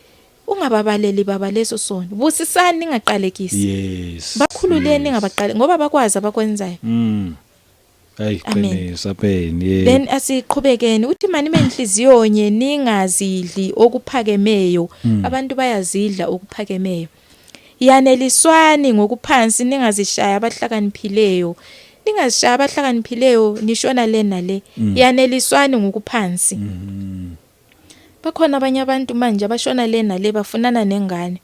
ungababaleli baba leso sono busisani ningaqalekisi bakhululeni ngabaqale ngoba bakwazi abakwenzayo qinisa pheni then asiqhubekeni uthi mani menhliziyo nye ningazidli okuphakemeyo abantu bayazidla okuphakemeyo yaneliswani ngokuphansi ningazishaya abahlakaniphileyo ningazishaya abahlakaniphileyo nishona le nale yaneliswani ngokuphansi bakhona abanye abantu manje abashona le nale bafunana nengane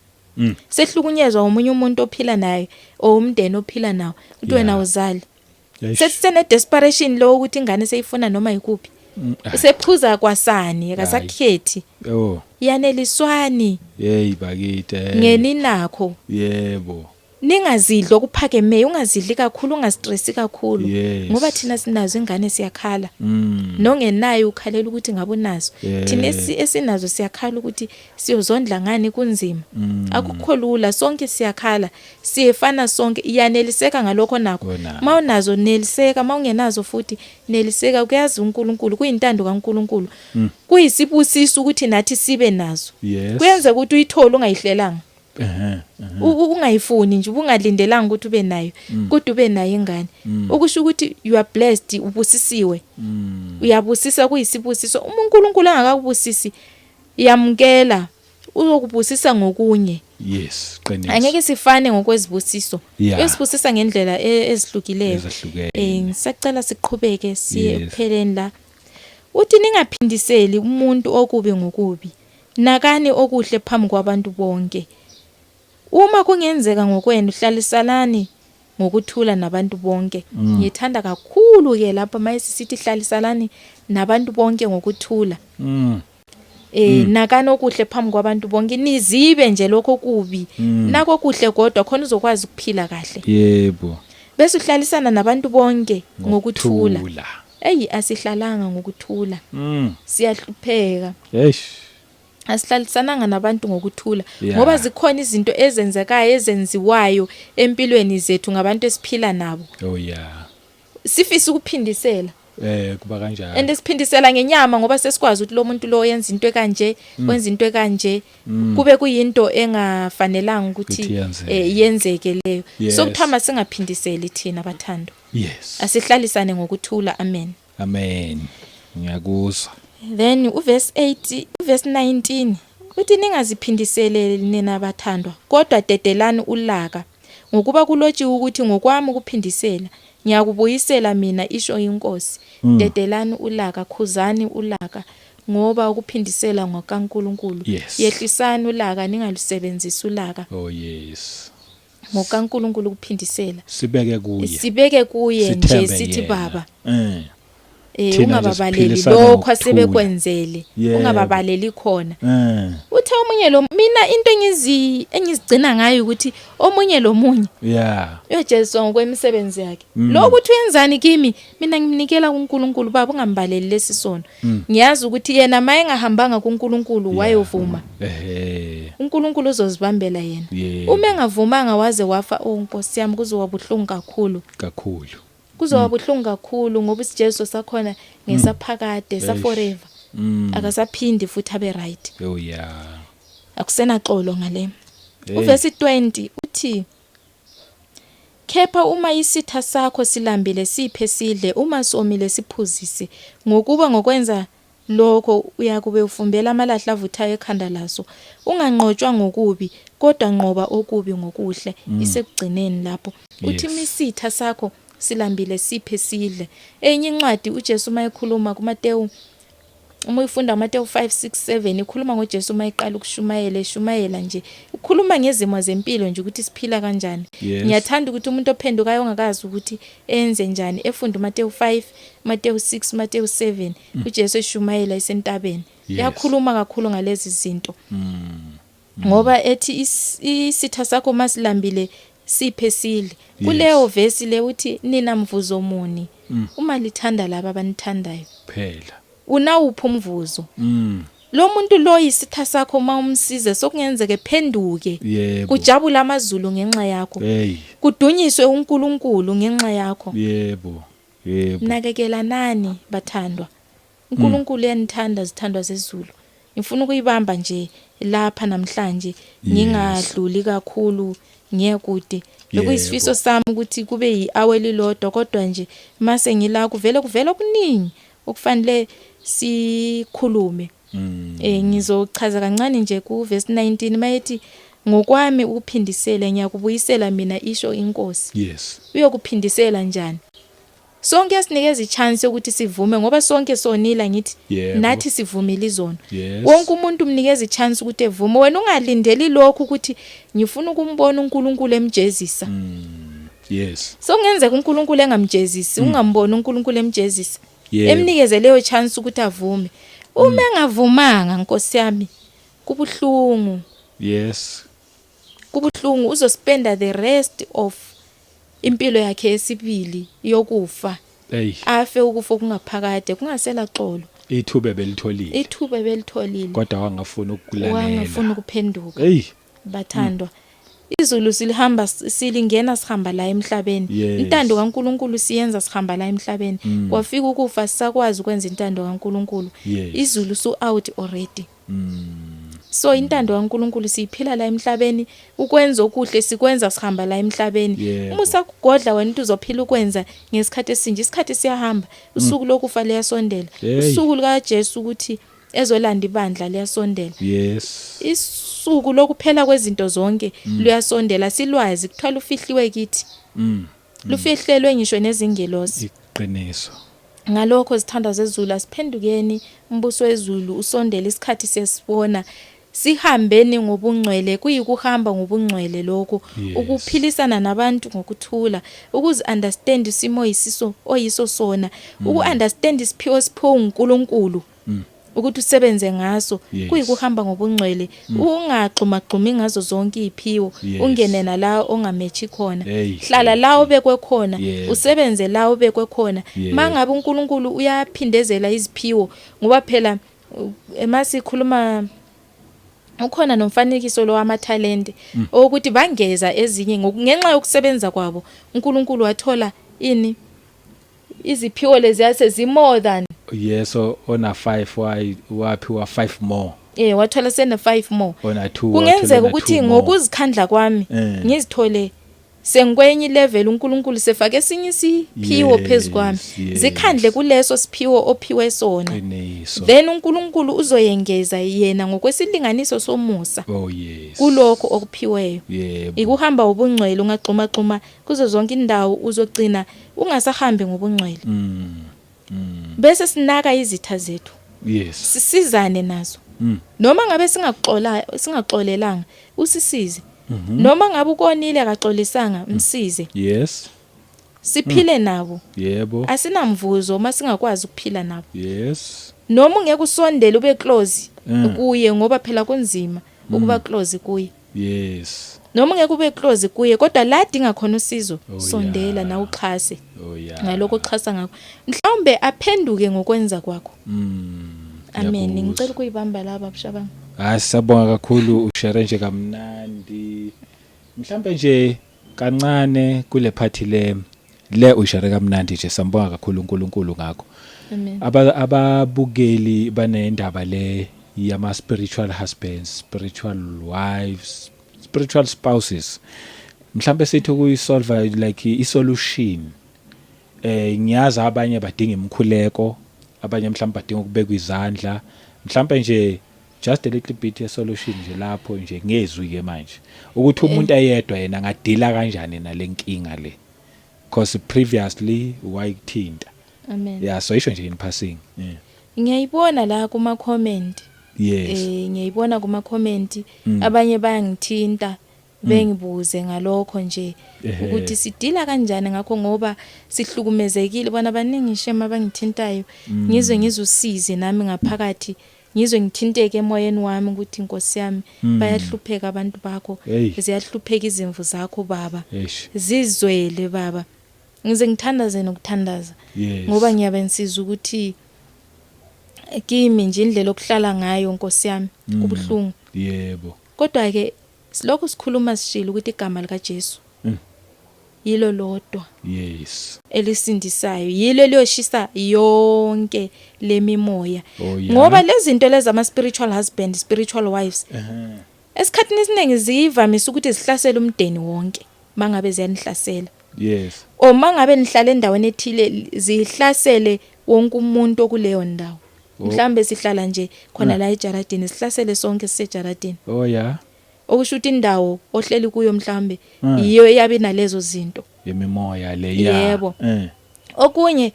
sehlukunyezwa umunye umuntu ophila naye umndeni ophila nawo uthi wena uzali sesisene desperation lo ukuthi ingane seyifuna noma yikuphi usephuza kwasani akasakhethi yaneliswani bakite ngeni nakho yebo ningazidlo okuphakemeye ungazidli kakhulu ungastressi kakhulu ngoba thina sinazo ingane siyakhala nongenayo ukhalela ukuthi ngabe unazo thina esinazo siyakhala ukuthi siyozondla ngani kunzima akukho lula sonke siyakhala siyefana sonke iyaneliseka ngalokho nakho mawunazo neliseka mawungenazo futhi neliseka kuyazi uNkulunkulu kuyintando kaNkulunkulu kuyisibusiso ukuthi nathi sibe nazo kuyenza ukuthi uyithole ungayihlelanga ungayifuni nje ungalindelanga ukuthi ube nayo kodwa ube nayo ingane ukusho ukuthi you are blessed ubusisiwe uyabusisa kuyisibusiso uNkulunkulu angakubusisi yamkela uzokubusisa ngokunye qinisa angeke sifane ngokwezibusiso esibusisa ngendlela ezihlukileyo ngisacela siqhubeke siye pheleni la uthi ningaphindiseli umuntu okubi ngokubi nakani okuhle phambi kwabantu bonke uma kungenzeka ngokwenu hlalisalani ngokuthula nabantu bonke ngithanda kakhulu ke lapha mayisithi hlalisalani nabantu bonke ngokuthula nakani okuhle phambi kwabantu bonke nizibe nje lokho kubi nako kuhle kodwa khona uzokwazi ukuphila kahle yebo bese uhlalisana nabantu bonke ngokuthula asihlalanga ngokuthula siyahlupheka asihlalisananga nabantu ngokuthula ngoba zikhona izinto ezenzekayo ezenziwayo empilweni zethu ngabantu esiphila nabo sifisa ukuphindisela kuba kanjalo and siphindisela ngenyama ngoba sesikwazi ukuthi lo muntu lo yenza into ekanje wenza into ekanje kube kuyinto engafanelanga ukuthi yenzeke leyo so kuthama singaphindiseli thina bathando asihlalisane ngokuthula amen ngiyakuzwa then uverse 8 uverse 19 uthi ningaziphindisele nina bathandwa kodwa dedelani ulaka ngokuba kulotshiwe ukuthi ngokwami ukuphindisela ngiyakubuyisela mina isho inkosi dedelani ulaka khuzani ulaka ngoba ukuphindisela ngokaNkulunkulu yehlisani ulaka ningalusebenzisi ulaka ngokaNkulunkulu ukuphindisela sibeke kuye nje sithi baba ungababaleli lokho asebekwenzele ungababaleli khona uthe omunye lo mina into engizigcina ngayo ukuthi omunye lo munye uJesu ngokwemisebenzi yakhe lokuthi uyenzani kimi mina ngimnikela kuNkulunkulu baba ungambaleli lesisono ngiyazi ukuthi yena maye ngahambanga kuNkulunkulu wayovuma uNkulunkulu uzozibambela yena uma engavumanga waze wafa Nkosi yami kuzoba buhlungu kakhulu kuzoba buhlungu kakhulu ngoba isijesu sakhona ngesaphakade sa forever akasaphindi futhi abe right akusena xolo ngale uverse 20 uthi Kepha uma isitha sakho silambile siphe sidle, uma somile siphuzise. Ngokuba ngokwenza lokho uyakube ufumbela amalahla avuthayo ekhanda laso. Unganqotshwa ngokubi, kodwa nqoba okubi ngokuhle. Isekugcineni lapho. Uthi isitha sakho silambile siphe sidle. Enye incwadi uJesu mayekhuluma kuMateyu, uma uyifunda Mateyu 5:6-7, ikhuluma ngoJesu mayeqala ukushumayela nje. Ukhuluma ngezimo zempilo nje ukuthi siphila kanjani. Ngiyathanda ukuthi umuntu ophendukayo ongakazi ukuthi enze njani efunda Mateyu 5, Mateyu 6, Mateyu 7, uJesu eshumayela esentabeni. Yakhuluma kakhulu ngalezi zinto. Ngoba ethi isitha sakho masilambile siphe sidle. Kuleyo verse le uthi nina mvuzo muni uma lithanda laba abanithandayo phela. Unawuphi umvuzo? Lo muntu lo isitha sakho mawumsize sokungenzeke phenduke. Kujabula amazulu ngenxa yakho. Kudunyiswe uNkulunkulu ngenxa yakho. Yebo. Nakekela nani bathandwa. uNkulunkulu uyanithanda zithandwa zezulu. Ngifuna ukuyibamba nje lapha namhlanje ngingadluli kakhulu ngiyekude. Lokuyisifiso sami ukuthi kube yi-hour elilodwa kodwa nje mase ngila kuvela okuningi okufanele sikhulume. Ngizochaza kancane nje ku verse 19 mayethi ngokwami ukuphindisela ngiyakubuyisela mina isho inkosi. Uyokuphindisela njani? Sonke asinikeza ichance ukuthi sivume ngoba sonke sonila ngithi nathi sivumile izono. Wonke umuntu umnikeza ichance ukuthi evume. Wena ungalindeli lokho ukuthi ngifuna ukumbona uNkulunkulu emjezisa. So ngenzeka uNkulunkulu engamjezisi, ungambona uNkulunkulu emjezisa. Emnikeze leyo chance ukuthi avume. Uma engavumanga Nkosi yami kubuhlungu. Kubuhlungu uzospenda the rest of impilo yakhe esibili yokufa. Afe ukufa kungaphakade kungasela xolo. Ithuba belitholile. Kodwa wangafuna ukulalela. Wangafuna ukuphenduka. Bathandwa. Izulu silihamba silingena sihamba la emhlabeni. Intando kaNkulunkulu siyenza sihamba la emhlabeni. Kwafika ukufa sisakwazi ukwenza intando kaNkulunkulu. Izulu so out already. So intando kaNkulunkulu siyiphila la emhlabeni, ukwenza okuhle sikwenza sihamba la emhlabeni. Uma usakugodla wena into uzophila ukwenza ngesikhathi esinje, isikhathi siyahamba, usuku lokufa liyasondela. Usuku likaJesu ukuthi ezolanda ibandla liyasondela. Isuku lokuphela kwezinto zonke luyasondela, silwazi kuthola ufihliwe kithi. Lufihlelwe ngisho nezingelosi. Iqiniso. Ngalokho zithanda zezulu asiphendukeni, umbuso wezulu usondela, isikhathi siyasibona. Sihambeni ngobungcwele, kuyikuhamba ngobungcwele lokho, ukuphilisana nabantu ngokuthula, ukuzi-understand isimo isiso oyiso sona, uku-understand isiphiwo siphiwo uNkulunkulu ukuthi usebenze ngaso, kuyikuhamba ngobungcwele. Ungaxhumaxhumi ngazo zonke iziphiwo, ungene nala ongamechi khona. Hlala la obekwe khona, usebenze la obekwe khona. Mangabe uNkulunkulu uyaphindezela iziphiwo ngoba phela emasikhuluma ukhona nomfanekiso lo wamathalente ukuthi bangeza ezinye ngenxa yokusebenza kwabo uNkulunkulu wathola ini iziphiwo lezi yase zi more than ona 5 waphiwa 5 more. Wathola sena 5 more. Ona 2 kungenzeka ukuthi ngokuzikhandla kwami ngizithole sengikwenye level uNkulunkulu sefake esinye isiphiwo phezukwami, zikhandle kuleso siphiwo ophiwe sona. Then uNkulunkulu uzoyengeza yena ngokwesilinganiso somusa kulokho okuphiweyo. Ikuhamba ubungcwele, ungaxhumaxhuma kuzo zonke indawo, uzogcina ungasahambi ngobungcwele. Bese sinaka izitha zethu, sisizane nazo. Noma ngabe singaxolelanga usisize. Noma ngabe ukonile akaxolisanga msize. Siphile nabo. Asinamvuzo uma singakwazi ukuphila nabo. Noma ungeke usondele ube close kuye ngoba phela kunzima ukuba close kuye. Noma ungeke ube close kuye kodwa la dinga khona usizo, sondela na uxhase. Ngaloko uxhasa ngakho mhlawumbe aphenduke ngokwenza kwakho. Amen. Ngicela ukuyibamba laba abushabanga. Siyabonga kakhulu ushare nje kamnandi. Mhlambe nje kancane kule party le ushare kamnandi nje, sambonga kakhulu uNkulunkulu ngakho. Amen. Ababukeli banendaba le yama spiritual husbands, spiritual wives, spiritual spouses. mhlambe sithi ukuyisolve like isolution ngiyazi abanye badinga imkhuleko abanye mhlawumbe badinga ukubekwa izandla mhlawumbe nje just a little bit ye solution nje lapho nje ngezwi ke manje ukuthi umuntu ayedwa yena ngadila kanjani nalenkinga le because previously wayithinta amen yeah so isho nje in passing yeah ngiyayibona la kuma comment yes ngiyayibona kuma comment abanye bayangithinta bengibuze ngalokho nje ukuthi sidila kanjani ngakho ngoba sihlukumezekile bona abaningi shema bangithintayo ngizwe ngizusize nami ngaphakathi ngizwe ngithinteke emoyeni wami ukuthi Nkosi yami bayahlupheka abantu bakho ziyahlupheka izimvu zakho baba zizwele baba ngize ngithandaze nokuthandaza ngoba ngiyabe nsiza ukuthi kimi nje indlela okuhlala ngayo Nkosi yami kubuhlungu yebo kodwa ke silokho sikhuluma sishilo ukuthi igama lika Jesu yilo lodwa yes elisindisayo yilo liyoshisa yonke lemimoya ngoba lezi zinto lezi ama spiritual husband spiritual wives esikhathini esiningi zivamise ukuthi zihlasela umndeni wonke mangabe ziyanihlasela yes o mangabe nihlala endaweni ethile zihlasele wonke umuntu okuleyo ndawo mhlambe sihlala nje khona la ejaradini sihlasele sonke sisejaradini oh yeah okusho ukuthi indawo ohleli kuyo mhlambe iyo yabe nalezo zinto yemimoya le yebo okunye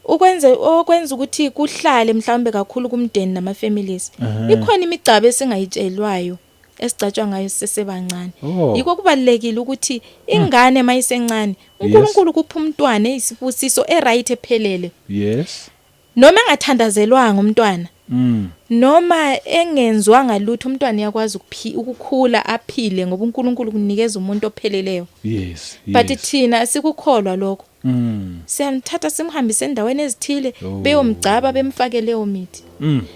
okwenza ukuthi kuhlale mhlambe kakhulu kumndeni nama families ikhona imigcabe esingayitshelwayo esicatshwa ngayo sisebancane yiko kubalekile ukuthi ingane mayisencane uNkulunkulu kupha umntwana isibusiso eright ephelele yes noma engathandazelwanga umntwana noma engenzwanga lutho umntwana yakwazi ukukhula aphile ngoba uNkulunkulu kunikeza umuntu opheleleyo yes but thina sikukholwa lokho siyamthatha simhambise endaweni ezithile beyomgcaba bemfake leyo mithi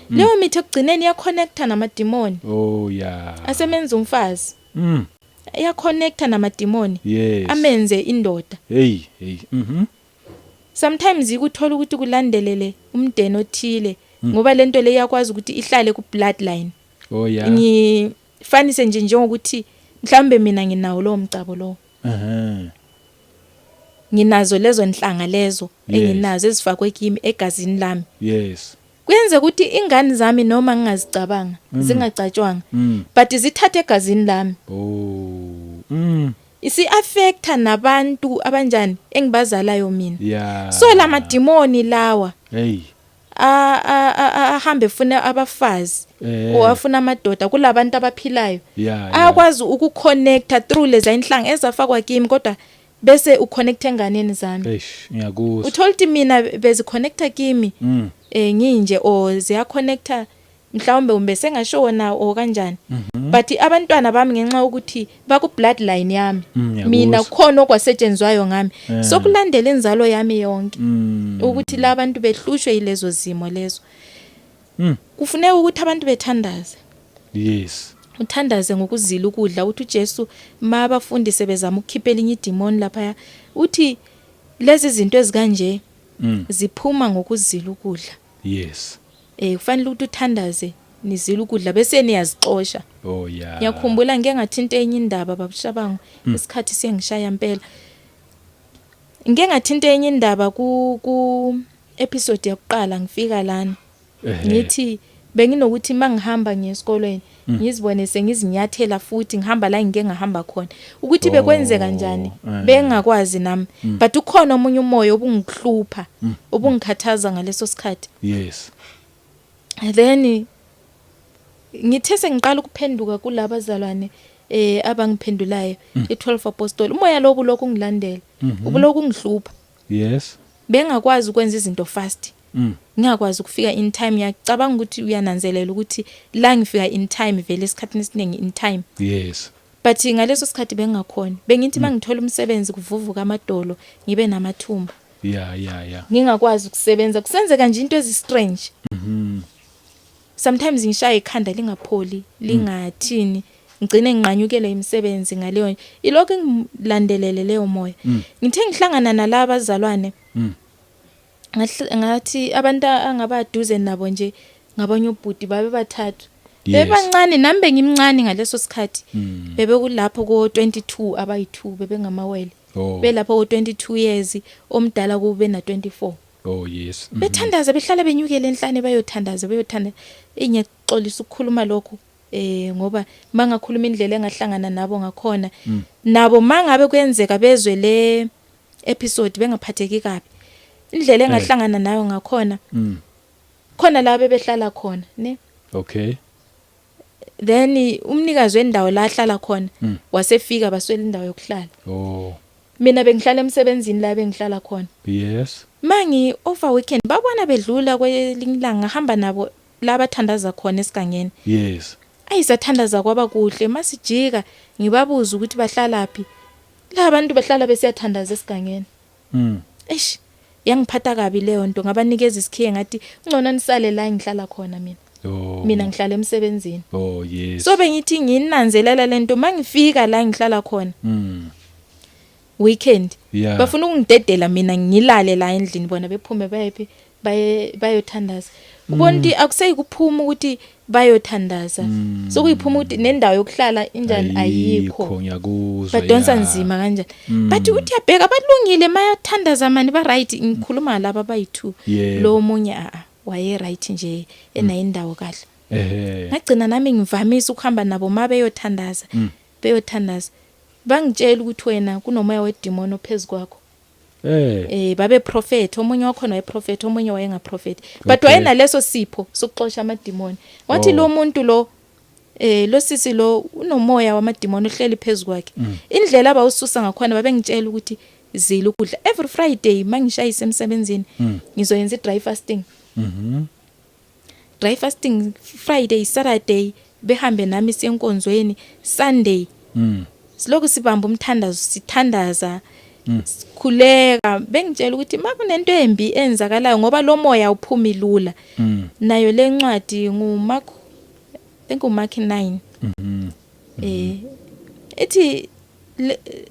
leyo mithi ekugcineni ya connecta namademoni oh yeah asemenza umfazi ya connecta namademoni yes amenze indoda hey sometimes ikuthola ukuthi kulandelele umndeni othile ngoba lento le iyakwazi ukuthi ihlale ku bloodline oh yeah ngifanise nje njengokuthi mhlambe mina nginawo lo mcabo lo nginazo lezo nhlanga lezo enginazo ezifakwe kimi egazini lami yes kuyenza ukuthi ingane zami noma ngingazicabanga zingacatshwanga but zithathe egazini lami isi affecta nabantu abanjani engibazalayo mina yeah so lama demoni lawa hey ahambe funa abafazi owafuna amadoda kulabantu abaphilayo yeah akwazi ukuconnecta through leza inhlanga ezafakwa kimi kodwa bese uconnecta enganeni zami ngiyakuzwa utholti mina beziconnecta kimi nginje o ziya connecta mhlawumbe umbese ngashona o kanjani but abantwana bami ngenxa ukuthi baku bloodline yami mina khona okwasetshenzwayo ngami sokulandela inzalo yami yonke ukuthi labantu behlushwe yilezo zimo lezo kufuneka ukuthi abantu bethandaze yes uthandaze ngokuzila ukudla uthi uJesu mabafundi sebezama ukukhiphela inye idemon lapha uthi lezi zinto ezikanje ziphuma ngokuzila ukudla yes kufanele ukuthi uthandaze nizila ukudla bese niyazixosha oh yeah ngiyakhumbula ngeke ngathinta enye indaba babushabangu isikhathi siyangishaya impela ngeke ngathinta enye indaba ku episode yokuqala ngifika lana ngithi benginokuthi mangihamba ngiyesikolweni ngizibone sengizinyathela futhi ngihamba la ngike ngahamba khona ukuthi bekwenze kanjani bengakwazi nami but ukhona omunye umoya obungihlupha obungikhathaza ngaleso sikhathi yes then ngithe sengiqala ukuphenduka kulabo zalwane abangiphendulayo i12 apostoli umoya lobu lokhu ungilandela ubulokhu ungihlupha yes bengakwazi ukwenza izinto fast ngiyakwazi ukufika in time yacabanga ukuthi uyananzelela ukuthi la ngifika in time vele esikhathini esiningi in time yes but ngaleso sikhathi bengakhona bengithi mangithola umsebenzi kuvuvuka amadolo ngibe namathumba yeah ngingakwazi ukusebenza kusenzeka nje into ezi strange sometimes ngishaya ikhanda lingapholi lingathini ngicine ngiqanyukele imisebenzi ngaleyo ilokho ngilandelele leyo moya ngithe ngihlangana nalabo bazalwane ngathi abantu angabaduze nabo nje ngabanye ubhuti babe bathathu bebancane nami bengimncane ngaleso sikhathi bebe kulapho ko 22 abayi2 bebe ngamawele belapho ko 22 years omdala kube na 24 yes bethandaza behlala benyukele enhlane bayothanda ingexolisa ukukhuluma lokho ngoba mangakhuluma indlela engahlangana nabo ngakhona nabo mangabe kuyenzeka bezwe le episode bengaphatheki kabi indlela engahlangana nayo ngakhona khona la bebehlala khona ne then umnikazi wendawo la ahlala khona wasefika baswela indawo yokuhlala mina bengihlala emsebenzini la bengihlala khona mangi over weekend babona bedlula kwelingilanga ngahamba nabo la bathandaza khona esigangeni ayisathandaza kwaba kuhle masijika ngibabuza ukuthi bahlalaphi la abantu bahlala besiyathandaza esigangeni yangiphatha kabi leyo nto ngabanikeza isikhiye ngathi ngcono nisale la ngihlala khona mina ngihlala emsebenzini so bengithi nginanzelela lento mangifika la ngihlala khona weekend bafuna ukungidedela mina ngilale la endlini bona bephume bayephi bayothandaza ubona ukuthi akuseyi kuphuma ukuthi bayothandaza so kuyiphuma ukuthi nendawo yokuhlala injani ayikho badonsa nzima kanjani but uthi yabheka balungile mayathandaza mani ba right ngikhuluma laba bayi2 lo munye waye right nje enayindawo kahle ngagcina nami ngivamisa ukuhamba nabo mabeyothandaza beyothandaza bangitshela ukuthi wena kunomoya wedemon ophezukwakho babe prophet omunye wakhona wayeprophet omunye wayengaprofeti but wayena leso sipho sokuxoxa amademoni wathi lo muntu lo sisi lo unomoya wamademoni ohleli phezukwakhe indlela abawususa ngakhona babengitshela ukuthi zila ukudla every Friday mangishayisa emsebenzini ngizoyenza i-dry fasting dry fasting Friday Saturday behambe nami siyenkonzweni Sunday siloku sibamba umthandazo sithandaza sikhuleka bengitshela ukuthi makunento embi enzakalayo ngoba lo moya uphumi lula nayo lencwadi nguMark Mark 9 ethi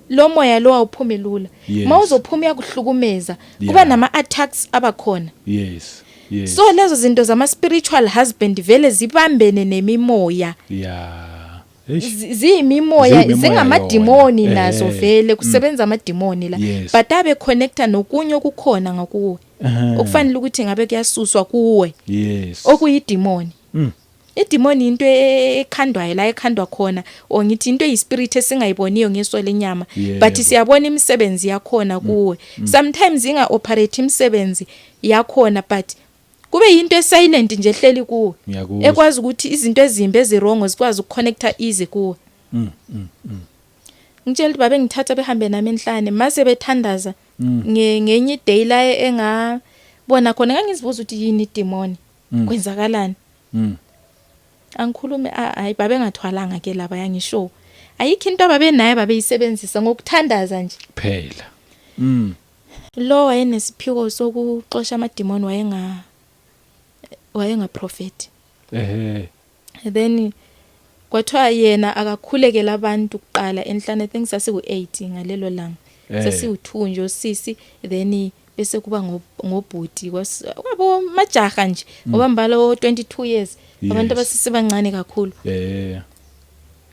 lo moya lo awuphumi lula mawuzophuma yakuhlukumeza kuba nama attacks abakhona so lezo zinto zama spiritual husband vele zibambene nemimoya ziyimimoya zingamademoni nazo vele kusebenza amademoni la but abe connecta nokunye okukhona ngakuwe okufanele ukuthi ngabe kuyasuswa kuwe okuyidemoni idemoni into ekhandwayo la ekhandwa khona ongithi into eyispirit esingayiboniyo ngeso lenyama but siyabona imisebenzi yakhona kuwe sometimes inga operate imisebenzi yakhona but kube into esilent nje ehleli kuwe ekwazi ukuthi izinto ezimbi ezirongo zikwazi ukuconnecta easy kuwe ngitshela babe ngithatha behambe nami enhlane mase bethandaza ngenye day la engabona khona ngangizibuza ukuthi yini idemoni kwenzakalani angikhulume hayi babe ngathwalanga ke laba yangisho ayikho into ababe naye babeyisebenzisa ngokuthandaza nje phela lo wayenesiphiwo sokuxosha amademoni wayenga prophet then kwathiwa yena akakhulekela abantu kuqala enhlane I think sasiku8 ngalelo langa sasiwu2 nje osisi then bese kuba ngobhuti kwabo majaha nje obambala 22 years abantu abasisebancane kakhulu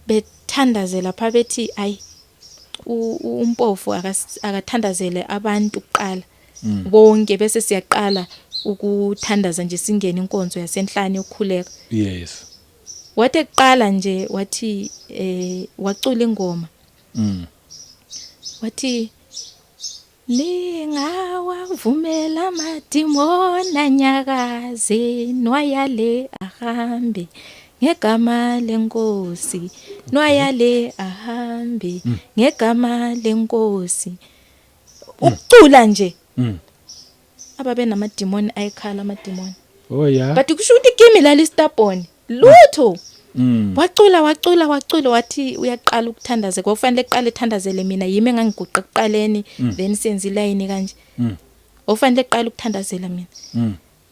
bethandazela lapha bethi ayi umpofu akathandazele abantu kuqala bonke bese siyaqala ukuthandaza nje singena inkonzo yasenhlane yokukhuleka wathi eqala nje wathi wacula ingoma wathi lingawavumela amademoni anyakaze nwayale ahambe ngegama lenkosi nwayale ahambe ngegama lenkosi ukucula nje ababe namademoni ayikhala amademoni but kusho ukuthi kimi la listabone lutho wacula wathi uyaqala ukuthandaza kwafanele eqale ethandazele mina yimi engangiguqa ekuqaleni then senze iline kanje ofanele eqale ukuthandazela mina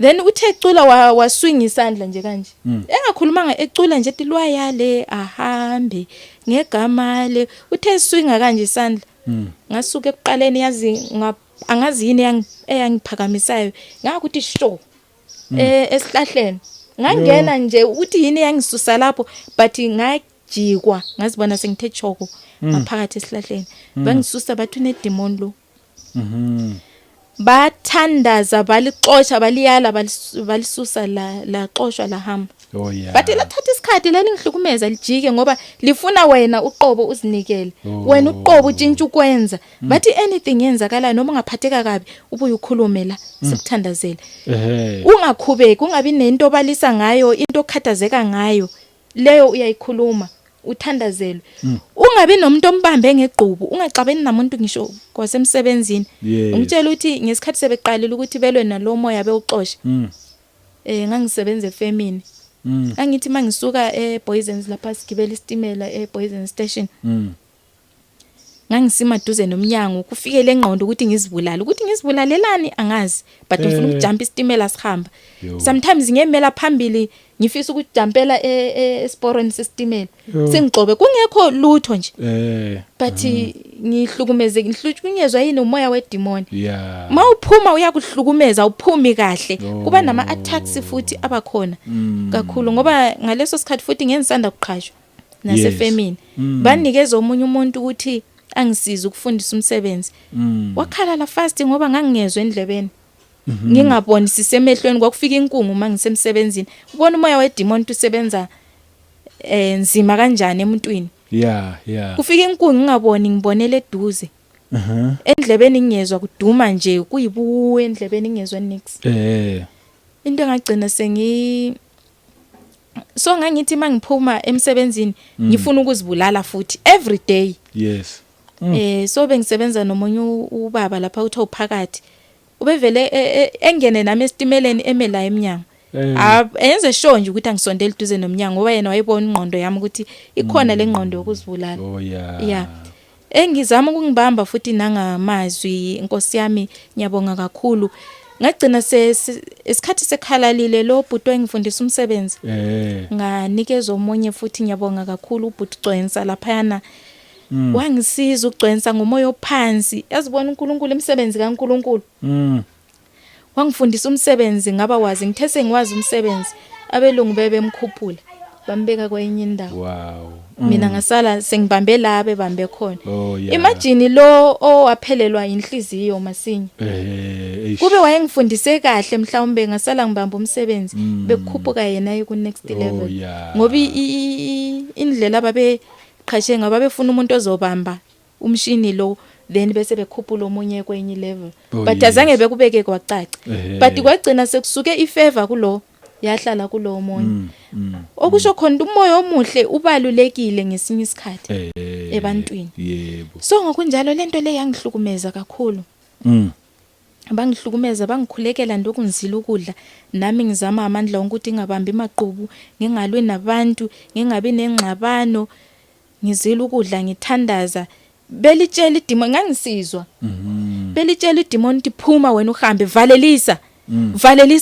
then uthe ecula waswing isandla nje kanje engakhulumanga ecula nje ethi lwayale ahambe ngegama le uthe swinga kanje isandla ngasuka ekuqaleni yazi angazi yini eyangiphakamisayo ngakuthi sho esihlahleni ngangena nje ukuthi yini yangisusa lapho but ngajikwa ngazibona sengithe choko ngaphakathi esihlahleni bangisusa bathi une demon lo bathandaza balixoxa baliyala balisusa la xoshwa la hamba bathi lathatha isikhathi lalingihlukumeza lijike ngoba lifuna wena uqobo uzinikele wena uqobo utshintsha ukwenza bathi anything yenzakala noma ungaphatheka kabi ubuye ukhulume la sikuthandazela ungakhubeki ungabi nento balisa ngayo into okhathazeka ngayo leyo uyayikhuluma uthandazelwe ungabi nomuntu ombambe ngegqubu ungacabeni namuntu ngisho kwasemsebenzini ngitshela ukuthi ngesikhathi sebeqalile ukuthi belwe nalo moya bewuxosha ngangisebenza efemini angithi mangisuka eBoysens lapha sigibela isitimela eBoysens station ngangisima duze nomnyango kufikele engqondo ukuthi ngizibulalelani angazi but ngifuna ukujumpa isitimela sihamba sometimes ngemela phambili ngifisa ukujumpela esporweni sesitimela sengigcobe kungekho lutho nje but ngihlukunyezwa yini umoya wedemon mawuphuma uyakuhlukumeza uphumi kahle kuba nama attacks futhi abakhona kakhulu ngoba ngaleso sikhathi futhi ngengisanda kuqhashwa nasefemini banikeza omunye umuntu ukuthi angisiza ukufundisa umsebenzi wakhala la fast ngoba ngangingezwe endlebeni ngingaboni sisemehlweni kwakufika inkungu mangisemsebenzini ubona umoya wedemon usebenza nzima kanjani emuntwini kufika inkungu ngingaboni ngibonele eduze endlebeni ngiyezwa kuduma nje kuyibuwu endlebeni ngiyezwa nix into engagcina so ngangithi mangiphuma emsebenzini ngifuna ukuzibulala futhi every day so bengisebenza nomunye ubaba lapha uthe uphakathi ubevele engene nami esitimeleni emela eminyango enze sure nje ukuthi angisondele duze nomnyango ngoba yena wayibona ingqondo yami ukuthi ikhona le ngqondo yokuzibulala engizama ukungibamba futhi nangamazwi inkosi yami ngiyabonga kakhulu ngagcina isikhathi sekhalalile lo bhuti engifundisa umsebenzi nganikeza omunye futhi ngiyabonga kakhulu ubhuti Gcwensa laphayana wangisiza uGcwensa ngomoya ophansi yazibona uNkulunkulu imisebenzi kaNkulunkulu wangifundisa umsebenzi ngaba wazi ngithe sengiwazi umsebenzi abelungu bebemkhuphula bambeka kwenye indawo mina ngasala sengibambe la bebambe khona imagine lo owaphelelwa inhliziyo masinya kube wayengifundise kahle mhlawumbe ngasala ngibamba umsebenzi bekukhuphuka yena ku next level ngoba indlela ababe qhashe ngaba befuna umuntu ozobamba umshini lo then bese bekhuphula omunye kwenye level but azange bekubeke kwacaca but kwagcina sekusuke ifavor kulo yahlala kulo omunye okusho khona umoya omuhle ubalulekile ngesinye isikhathi ebantwini so ngokunjalo lento le yangihlukumeza kakhulu bangihlukumeza bangikhulekela ndokungizila ukudla nami ngizama amandla ukuthi ngingabambi imaqhubu ngingalwe nabantu ngingabi nengxabano ngizila ukudla ngithandaza belitshela idemon ngangisizwa belitshela idemon ukuthi phuma wena uhambe valelisa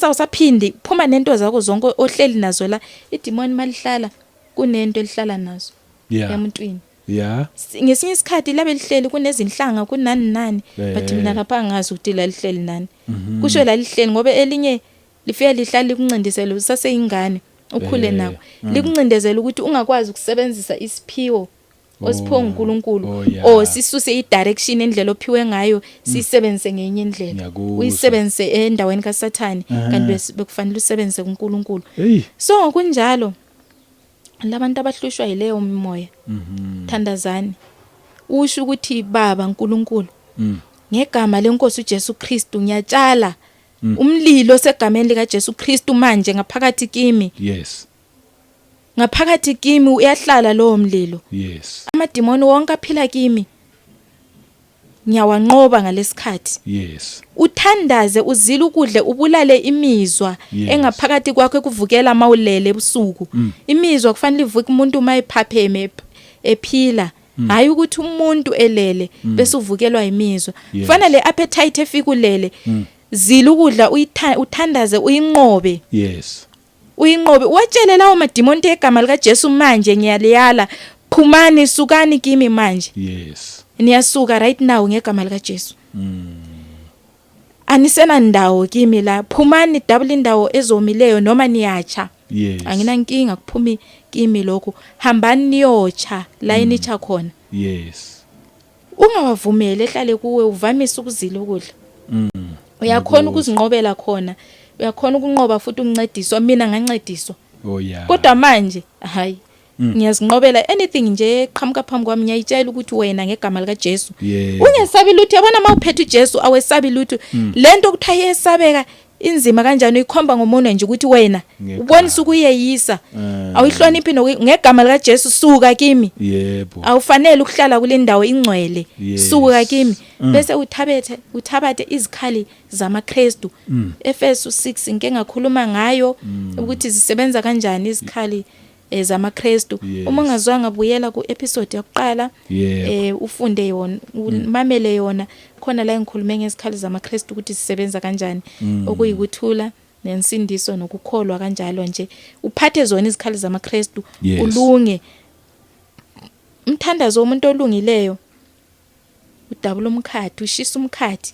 usaphindi phuma nento zakho zonke ohleli nazo la idemon malihlala kunento elihlala nazo emuntwini ngesinye isikhathi labe lihleli kunezinhlanga kunani but mina lapha ngazi ukuthi la lihleli nani kusho la lihleli ngoba elinye lifika lihlala likuncindisela usaseyingane ukhule nako likuncindezela ukuthi ungakwazi ukusebenzisa isiphiwo osipho uNkulunkulu sisuse idirection endlela ophiwe ngayo sisebenzise ngenye indlela uyisebenzise endaweni kaSathani kanti bekufanele usebenzise kuNkulunkulu so ngokunjalo labantu abahlushwa yileyo mimoya thandazani usho ukuthi baba uNkulunkulu ngegama lenkosi uJesu Kristu ngiyatshala umlilo segameni lika Jesu Kristu manje ngaphakathi kimi ngaphakathi kimi uyahlala lo mlilo amademoni wonke aphila kimi ngiyawanqoba ngalesikhathi uthandaze uzila ukudle ubulale imizwa engaphakathi kwakho kuvukela mawulele ebusuku imizwa kufanele ivuke umuntu mayiphapheme ephila hayi ukuthi umuntu elele bese uvukelwa imizwa kufanele le appetite efikulele zila ukudla uthandaze uyinqobe uyinqobe watshele lawo mademoni egama lika Jesu manje ngiyaliyala phumani sukani kimi manje niyasuka right now ngegama lika Jesu anisena ndawo kimi la phumani double indawo ezomileyo noma niyacha Yes. Anginankinga kuphumi kimi lokho. Hambani niyocha la enicha khona. Yes. Ungawavumeli ehlale kuwe uvamise ukuzila ukudla. Uyakhona ukuzinqobela khona. Uyakhona ukunqoba futhi ukuncediswa, mina ngancediswa. Oh yeah. Kodwa manje hayi ngiyazinqobela anything nje eqhamuka phambi kwami ngiyayitshela ukuthi wena ngegama lika Jesu. Ungesabi lutho, yabona mawuphethe uJesu awesabi lutho. Lento ukuthi ayesabeka inzima kanjani uyikhomba ngomunwe nje ukuthi wena ubonisa ukuyeyisa. Awuyihloniphi ngegama lika Jesu suka kimi. Yebo. Awufanele ukuhlala kule ndawo ingcwele. Suka kimi. Bese uthabathe izikhali zamaKristu. Efesu 6 ngeke ngakhuluma ngayo ukuthi zisebenza kanjani izikhali zamaKristu. Uma ungazwanga buyela ku episode yokuqala ufunde yona, umamele yona, khona la engikhulume ngezikhali zamaKristu ukuthi sisebenza kanjani, okuyikuthula nensindiso nokukholwa kanjalo nje. Uphathe zona izikhali zamaKristu ulunge. Umthandazo womuntu olungileyo udabula umkhathi, ushisa umkhathi,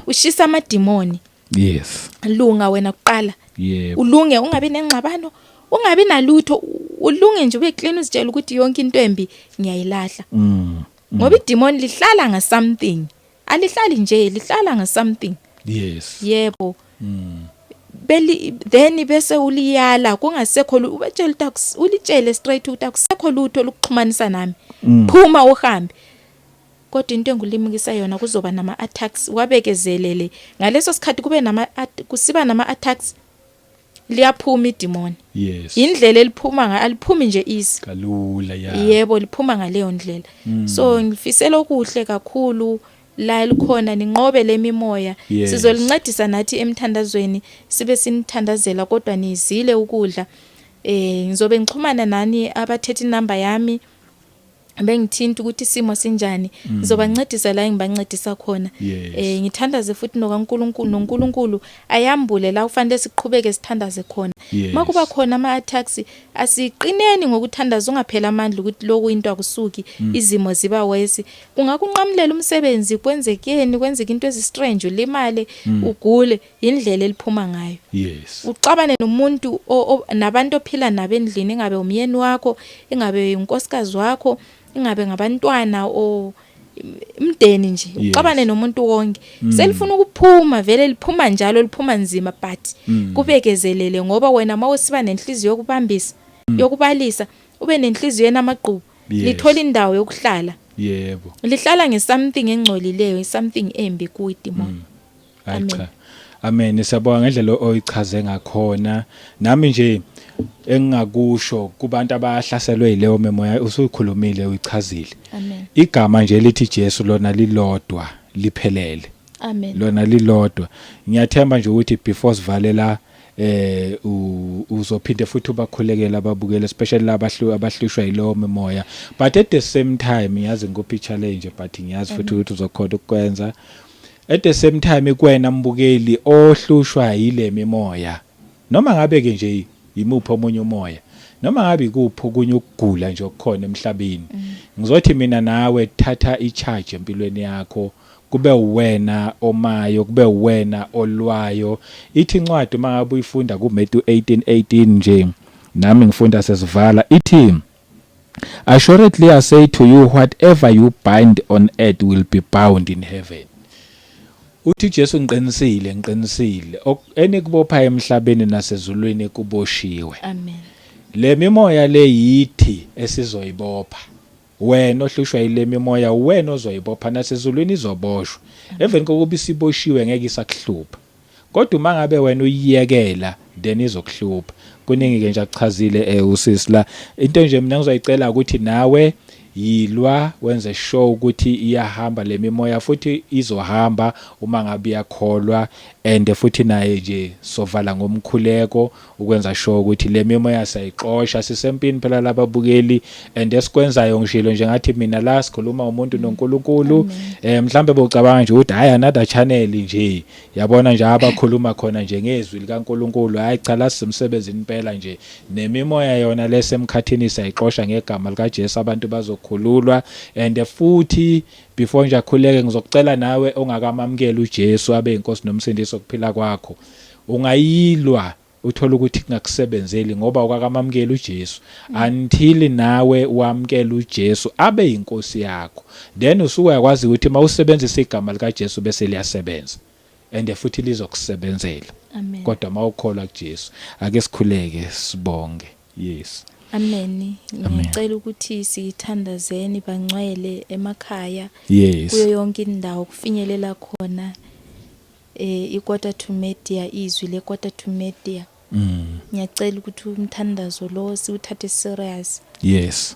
ushisa amadimoni. Yes. Lunga wena kuqala. Yebo. Ulunge, ungabi nengxabano, ungabi nalutho, ulunge nje ube clean, uzitshela ukuthi yonke into embi ngiyayilahla. Ngoba idemon lihlala nga something. Alihlali nje, lihlala nga something. Yes. Yebo. Then bese uliyala kungasekho ubetshela ukuthi ulitshele straight ukuthi akusekho lutho lokuxhumanisa nami. Phuma uhambe. Kodwa into engulimukisa yona kuzoba nama attacks, wabekezelele ngaleso sikhathi kusiba nama attacks, liyaphuma idemon. Yes. Indlela eliphuma aliphumi nje easy kalula ya. Yebo, liphuma ngaleyo ndlela. So ngifisela okuhle kakhulu la likhona, ninqobe lemimoya. Sizolincedisa nathi emthandazweni sibe sinithandazela, kodwa nizile ukudla. Ngizobe ngixhumana nani abathethe inamba yami bengithinta ukuthi isimo sinjani. Ngizobancedisa la engibancedisa khona. Ngithandaze futhi noNkulunkulu ayambule la ufanele siqhubeke sithandaze khona. Makuba khona ama attacks asiqineni ngokuthandaza, ungaphela amandla ukuthi lokho into akusuki, izimo ziba wesi. Kungakunqamulela umsebenzi, kwenzekeni, kwenzeka into ezistrange, ulimale, ugule, indlela eliphuma ngayo. Yes. Uxabane nomuntu nabantu ophila nabo endlini, ingabe umyeni wakho, ingabe unkosikazi wakho, ingabe ngabantwana umndeni nje. Uxabane nomuntu wonke. Selifuna ukuphuma, vele liphuma njalo, liphuma nzima, but kubekezelele ngoba wena mawusiba nenhliziyo yokubambisa, yokubalisa, ube nenhliziyo enamaqhubu, lithola indawo yokuhlala. Yebo. Lihlala ngesomething engcolileyo, something embi kuidemon. Amen. Amen. Siyabonga ngendlela oyichaze ngakhona. Nami nje engakusho kubantu abahlaselwe yileyo memoya usukhulumile uyichazile. Amen. Igama nje lithi Jesu lona lilodwa liphelele. Amen. Lona lilodwa. Ngiyathemba nje ukuthi before sivalela uzophinde futhi ubakhulekela ababukela, especially abahlushwa yileyo memoya, but at the same time yazi ngophi challenge, but ngiyazi futhi ukuthi uzokhona ukwenza. At the same time kuwena mbukeli ohlushwa yile memoya, noma ngabe ke nje imupho omunye umoya, noma ngabe kupho kunye ukugula nje okukhona emhlabeni, ngizothi mina nawe thatha i-charge empilweni yakho, kube uwena omayo, kube uwena olwayo. Ithi incwadi uma ngabe uyifunda ku Matthew 18:18 nje, nami ngifunda sesivala, ithi assuredly I say to you, whatever you bind on earth will be bound in heaven. Uthi Jesu ngiqinisile enikubopha emhlabeni nasezulwini kuboshiwe. Amen. Le mimoya le yithi esizoyibopha. Wena ohlushwa yile mimoya wena ozoyibopha, nasezulwini izoboshwa. Even kokuba isiboshiwe ngeke isakuhlupha. Kodwa uma ngabe wena uyiyekela then izokuhlupha. Kuningi ke nje akuchazile usisi la. Into nje mina ngizoyicela ukuthi nawe yilwa wenze sure ukuthi iyahamba le mimoya, futhi izohamba uma ngabe yakholwa, and futhi naye nje sovala ngomkhuleko ukwenza sure ukuthi le mimoya sayiqosha. Sisempini phela lababukeli, and esikwenzayo ngishilo nje ngathi mina la sikhuluma umuntu noNkulunkulu. Mhlambe bocabanga nje ukuthi hayi another channel nje, yabona nje abakhuluma khona nje ngezwi likaNkulunkulu. Hayi cha, lasimsebenzini impela nje, nemimoya yona lesemkhathini sayiqosha ngegama lika Jesu, abantu bazokhululwa. And futhi before nje akhuleke ngizokucela nawe ongakamamukela uJesu abe inkosi nomsindisi okuphila kwakho, ungayilwa uthola ukuthi kungakusebenzeli ngoba ukakamamukela uJesu until nawe wamkela uJesu abe inkosi yakho, then usuyakwazi ukuthi mawusebenzisa igama lika Jesu bese liyasebenza and futhi lizokusebenzela. Amen. Kodwa mawukholwa kuJesu ake sikhuleke sibonge. Yes. Amen. Ngicela ukuthi sithandazeni bangcwele emakhaya. Yes. Kuyo yonke indawo kufinyelela khona iKota to Media, izwi leKota to Media. Ngiyacela ukuthi umthandazo lo siwuthathe serious. Yes.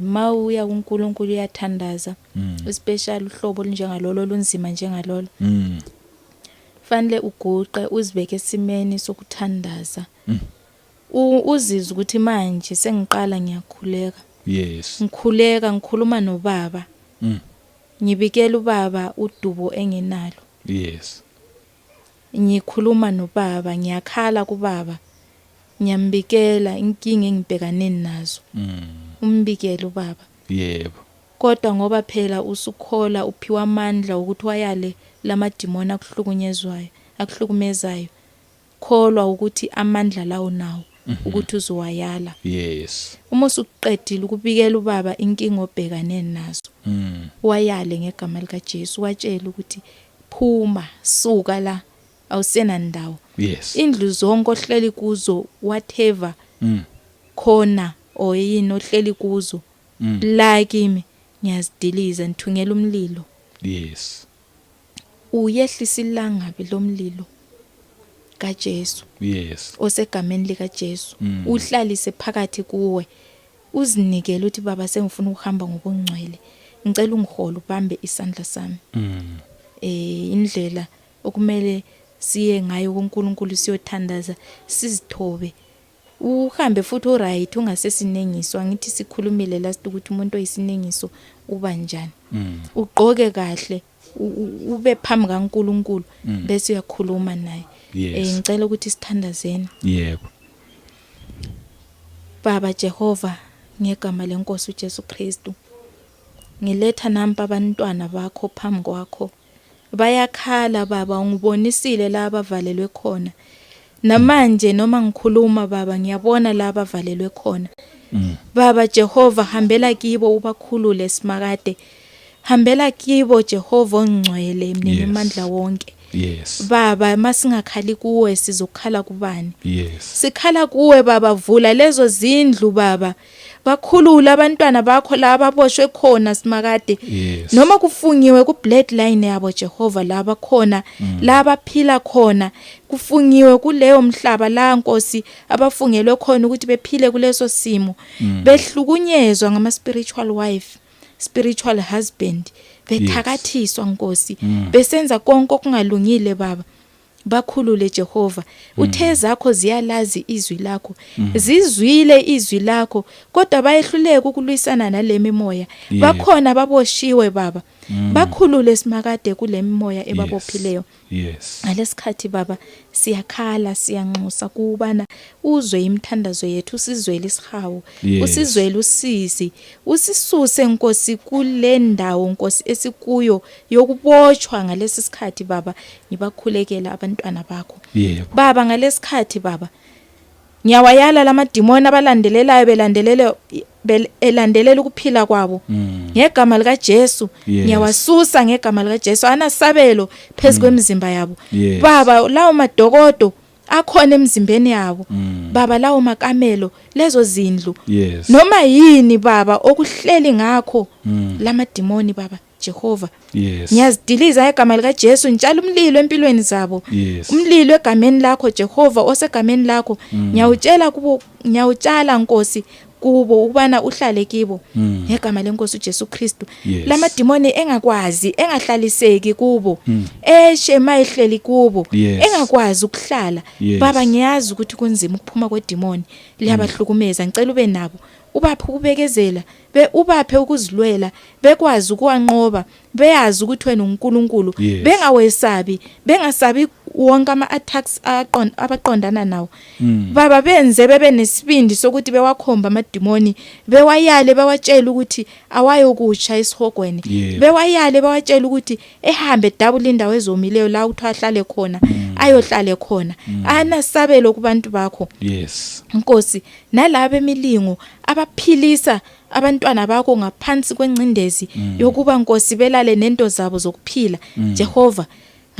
Mawuya kuNkulunkulu uyathandaza, especially uhlobo olunjengalolo olunzima njengalolo. Fanele uguqe uzibeke esimeni sokuthandaza. Uzizwe ukuthi manje sengiqala ngiyakhuleka. Yes. Ngikhuleka ngikhuluma noBaba. Ngibikela uBaba udubo engenalo. Yes. Ngikhuluma noBaba, ngiyakhala kuBaba. Ngiyambikela inkinga engibhekane nazo. Umbikele uBaba. Yebo. Kodwa ngoba phela usukhola uphiwa amandla ukuthi wayale lamadimoni akuhlukumezayo. Kholwa ukuthi amandla lawo nawo ukuthi uzowayala. Yes. Uma usuqedile ukubikela uBaba inkinga obhekane nazo. Wayale ngegama lika Jesu, watshela ukuthi phuma, suka la, awusena ndawo. Yes. Indlu zonke ohleli kuzo whatever khona oyini ohleli kuzo la kimi ngiyazidiliza ngithungela umlilo. Yes. Uyehlisa ilangabi lomlilo kaJesu. Yes. Osegameni lika Jesu. Uhlalise phakathi kuwe. Uzinikele uthi Baba sengifuna ukuhamba ngobungcwele. Ngicela ungihole ubambe isandla sami. Indlela okumele siye ngayo kuNkulunkulu siyothandaza sizithobe. Uhambe futhi oright ungasesinengiswa, ngithi sikhulumile last ukuthi umuntu oyisinengiso uba njani. Ugqoke kahle, ube phambi kaNkulunkulu bese uyakhuluma naye. Ngicela ukuthi sithandazeni. Yebo. Baba Jehova, ngegama leNkosi uJesu Kristu, ngiletha nampa abantwana bakho phambi kwakho. Bayakhala Baba, ungibonisile la abavalelwe khona. Namanje noma ngikhuluma Baba ngiyabona la abavalelwe khona. Baba Jehova, hambela kibo ubakhulule simakade. Hambela kibo Jehova ongcwele mnini amandla wonke. Yes. Baba masingakhali kuwe sizokhala kubani? Yes. Sikhala kuwe Baba, vula lezo zindlu Baba. Bakhulula abantwana bakho la ababoshwe khona simakade. Yes. Noma kufungiwe ku bloodline yabo Jehova la bakhona, la baphila khona. Kufungiwe kuleyo mhlaba la Nkosi abafungelwe khona ukuthi bephile kuleso simo. Behlukunyezwa ngama spiritual wife, spiritual husband. Bethakathiswa Nkosi. Besenza konke okungalungile Baba. Bakhulule Jehova. Uthe zakho ziyalazi izwi lakho. Zizwile izwi lakho kodwa bayehluleka ukulwisana nale mimoya. Bakhona baboshiwe Baba. Bakhulule simakade kule mimoya ebabophileyo. Yes. Ngalesikhathi Baba siyakhala siyanxusa kubana uzwe imthandazo yethu, usizwele isihawu, usizwele usizi, usisuse Nkosi kule ndawo Nkosi esikuyo yokuboshwa ngalesi sikhathi Baba. Ngibakhulekela abantwana bakho. Baba ngalesikhathi Baba ngiyawayala lamadimoni abalandelelayo elandelela ukuphila kwabo ngegama lika Jesu. Ngiyawasusa ngegama lika Jesu, anasabelo phezu kwemizimba yabo. Baba lawo madokodo akhona emzimbeni yabo Baba, lawo makamelo, lezo zindlu noma yini Baba okuhleli ngakho lamadimoni Baba Jehova. Ngiyazidiliza ngegama lika Jesu, ngitshala umlilo empilweni zabo. Umlilo egameni lakho Jehova, osegameni lakho ngiyawutshela kubo, ngiyawutshala Nkosi kubo ubana uhlale kibo ngegama leNkosi uJesu Kristu. Lamadimoni engakwazi engahlaliseki kubo, eshe mayihleli kubo engakwazi ukuhlala Baba, ngiyazi ukuthi kunzima ukuphuma kwedimoni liyabahlukumeza. Ngicela ube nabo, ubaphe ukubekezela, ubaphe ukuzilwela, bekwazi ukuwanqoba, beyazi ukuthi wena uNkulunkulu, bengawesabi, bengasabi wonke ama-attacks abaqondana nawo baba benze bebe nesibindi sokuthi bewakhomba amadimoni bewayale bewatshela ukuthi awayokutsha esihogweni bewayale bewatshela ukuthi ehambe double indawo ezomileyo la uthi ahlale khona ayohlale khona anasabelo kubantu bakho Nkosi nalabo emilingo abaphilisa abantwana bakho ngaphansi kwencindezi yokuba Nkosi belale nento zabo zokuphila Jehova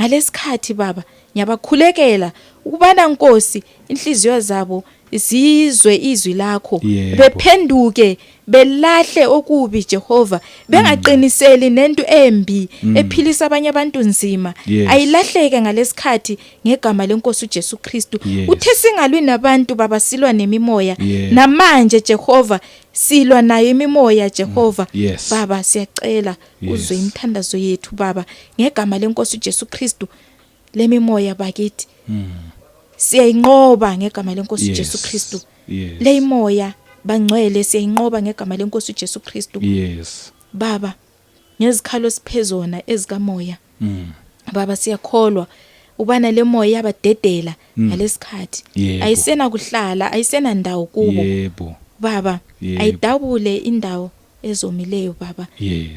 ngalesikhathi baba ngiyabakhulekela ukubana Nkosi inhliziyo zabo zizwe izwi lakho bephenduke belahle okubi Jehova bengaqiniseli nento embi ephilisa abanye abantu nzima ayilahleke ngalesikhathi ngegama lenkosi uJesu Kristu uthe singalwi nabantu baba silwa nemimoya namanje Jehova silwa nayo imimoya Jehova baba siyacela uzwe imthandazo yethu baba ngegama lenkosi uJesu Kristu lemimoya bakithi siyayinqoba ngegama lenkosi uJesu Kristu le imoya bangcwele siyayinqoba ngegama lenkosi uJesu Kristu baba ngezikhalo siphezona ezikamoya baba siyakholwa ubana le moya yabadedela ngalesikhathi ayisena kuhlala ayisena ndawo kubo baba ayidabule indawo ezomileyo baba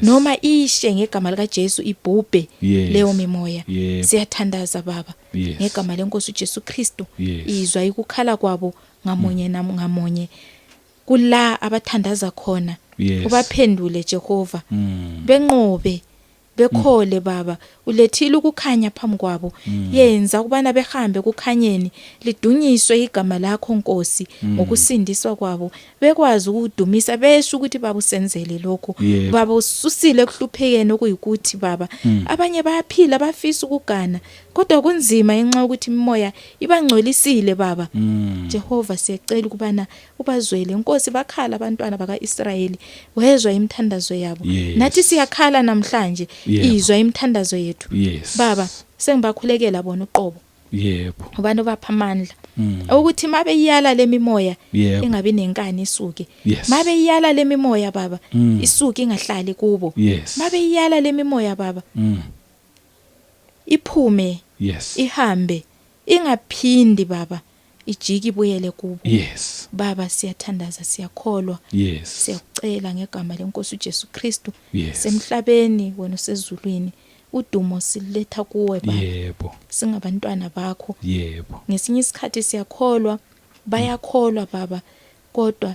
noma ishe ngegama lika Jesu ibhubhe leyo mimoya siyathandaza baba ngegama lenkosi uJesu Kristu izwa ikukhala kwabo ngamunye ngamunye kula abathandaza khona ubaphendule Jehova benqobe bekhole baba ulethile ukukhanya phambi kwabo yenza kubana behambe kukhanyeni lidunyiswe igama lakho Nkosi ngokusindiswa kwabo bekwazi ukudumisa besho ukuthi baba usenzele lokho baba ususile kuhluphekene okuyikuthi baba abanye bayaphila bafisa ukugana kodwa kunzima enxa ukuthi imimoya ibangcolisile baba Jehova siyacela ukubana ubazwele Nkosi bakhala abantwana bakaIsrayeli wezwa imthandazo yabo nathi siyakhala namhlanje izwa imthandazo yethu baba sengibakhulekela bona uqobo abantu baphamandla ukuthi mabe iyala lemimoya engabe nenkani isuke mabe iyala lemimoya baba isuke ingahlali kubo mabe iyala lemimoya baba iphume ihambe ingaphindi baba ijiki ibuyele kubo baba siyathandaza siyakholwa siyakucela ngegama lenkosi uJesu Kristu semhlabeni wena usezulwini udumo siletha kuwe baba singabantwana bakho ngesinye isikhathi siyakholwa bayakholwa baba kodwa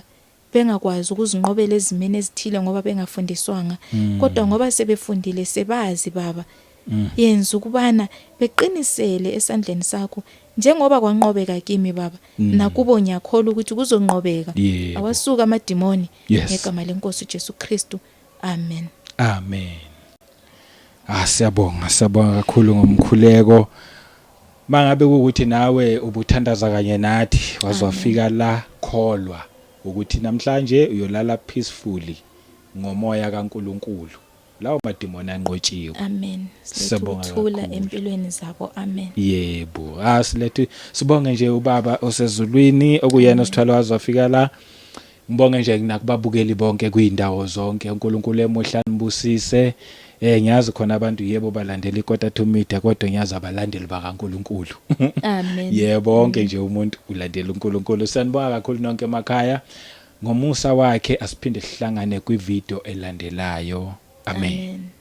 bengakwazi ukuzinqobela ezimene ezithile ngoba bengafundiswanga kodwa ngoba sebefundile sebazi baba yenza ukubana beqinisele esandleni sakho njengoba kwanqobeka kimi baba nakubo ngiyakholwa ukuthi kuzonqobeka awasuka amadimoni ngegama lenkosi uJesu Kristu amen siyabonga kakhulu ngomkhuleko mangabe ukuthi nawe ubuthandaza kanye nathi wazwafika la kholwa ukuthi namhlanje uyolala peacefully ngomoya kaNkuluNkulu lawo madimoni anqotshiwe amen sithula empilweni zabo amen yebo silethe sibonge nje ubaba osezulwini okuyena osithwala wazwafika la ngibonge nje nakubabukeli bonke kuyindawo zonke uNkulunkulu emuhla nibusise ngiyazi khona abantu yebo balandela iKota to Media kodwa ngiyazi abalandeli bakaNkulunkulu amen yebo bonke nje umuntu ulandela uNkulunkulu sanibonga kakhulu nonke emakhaya ngomusa wakhe asiphinde sihlangane kwivideo elandelayo amen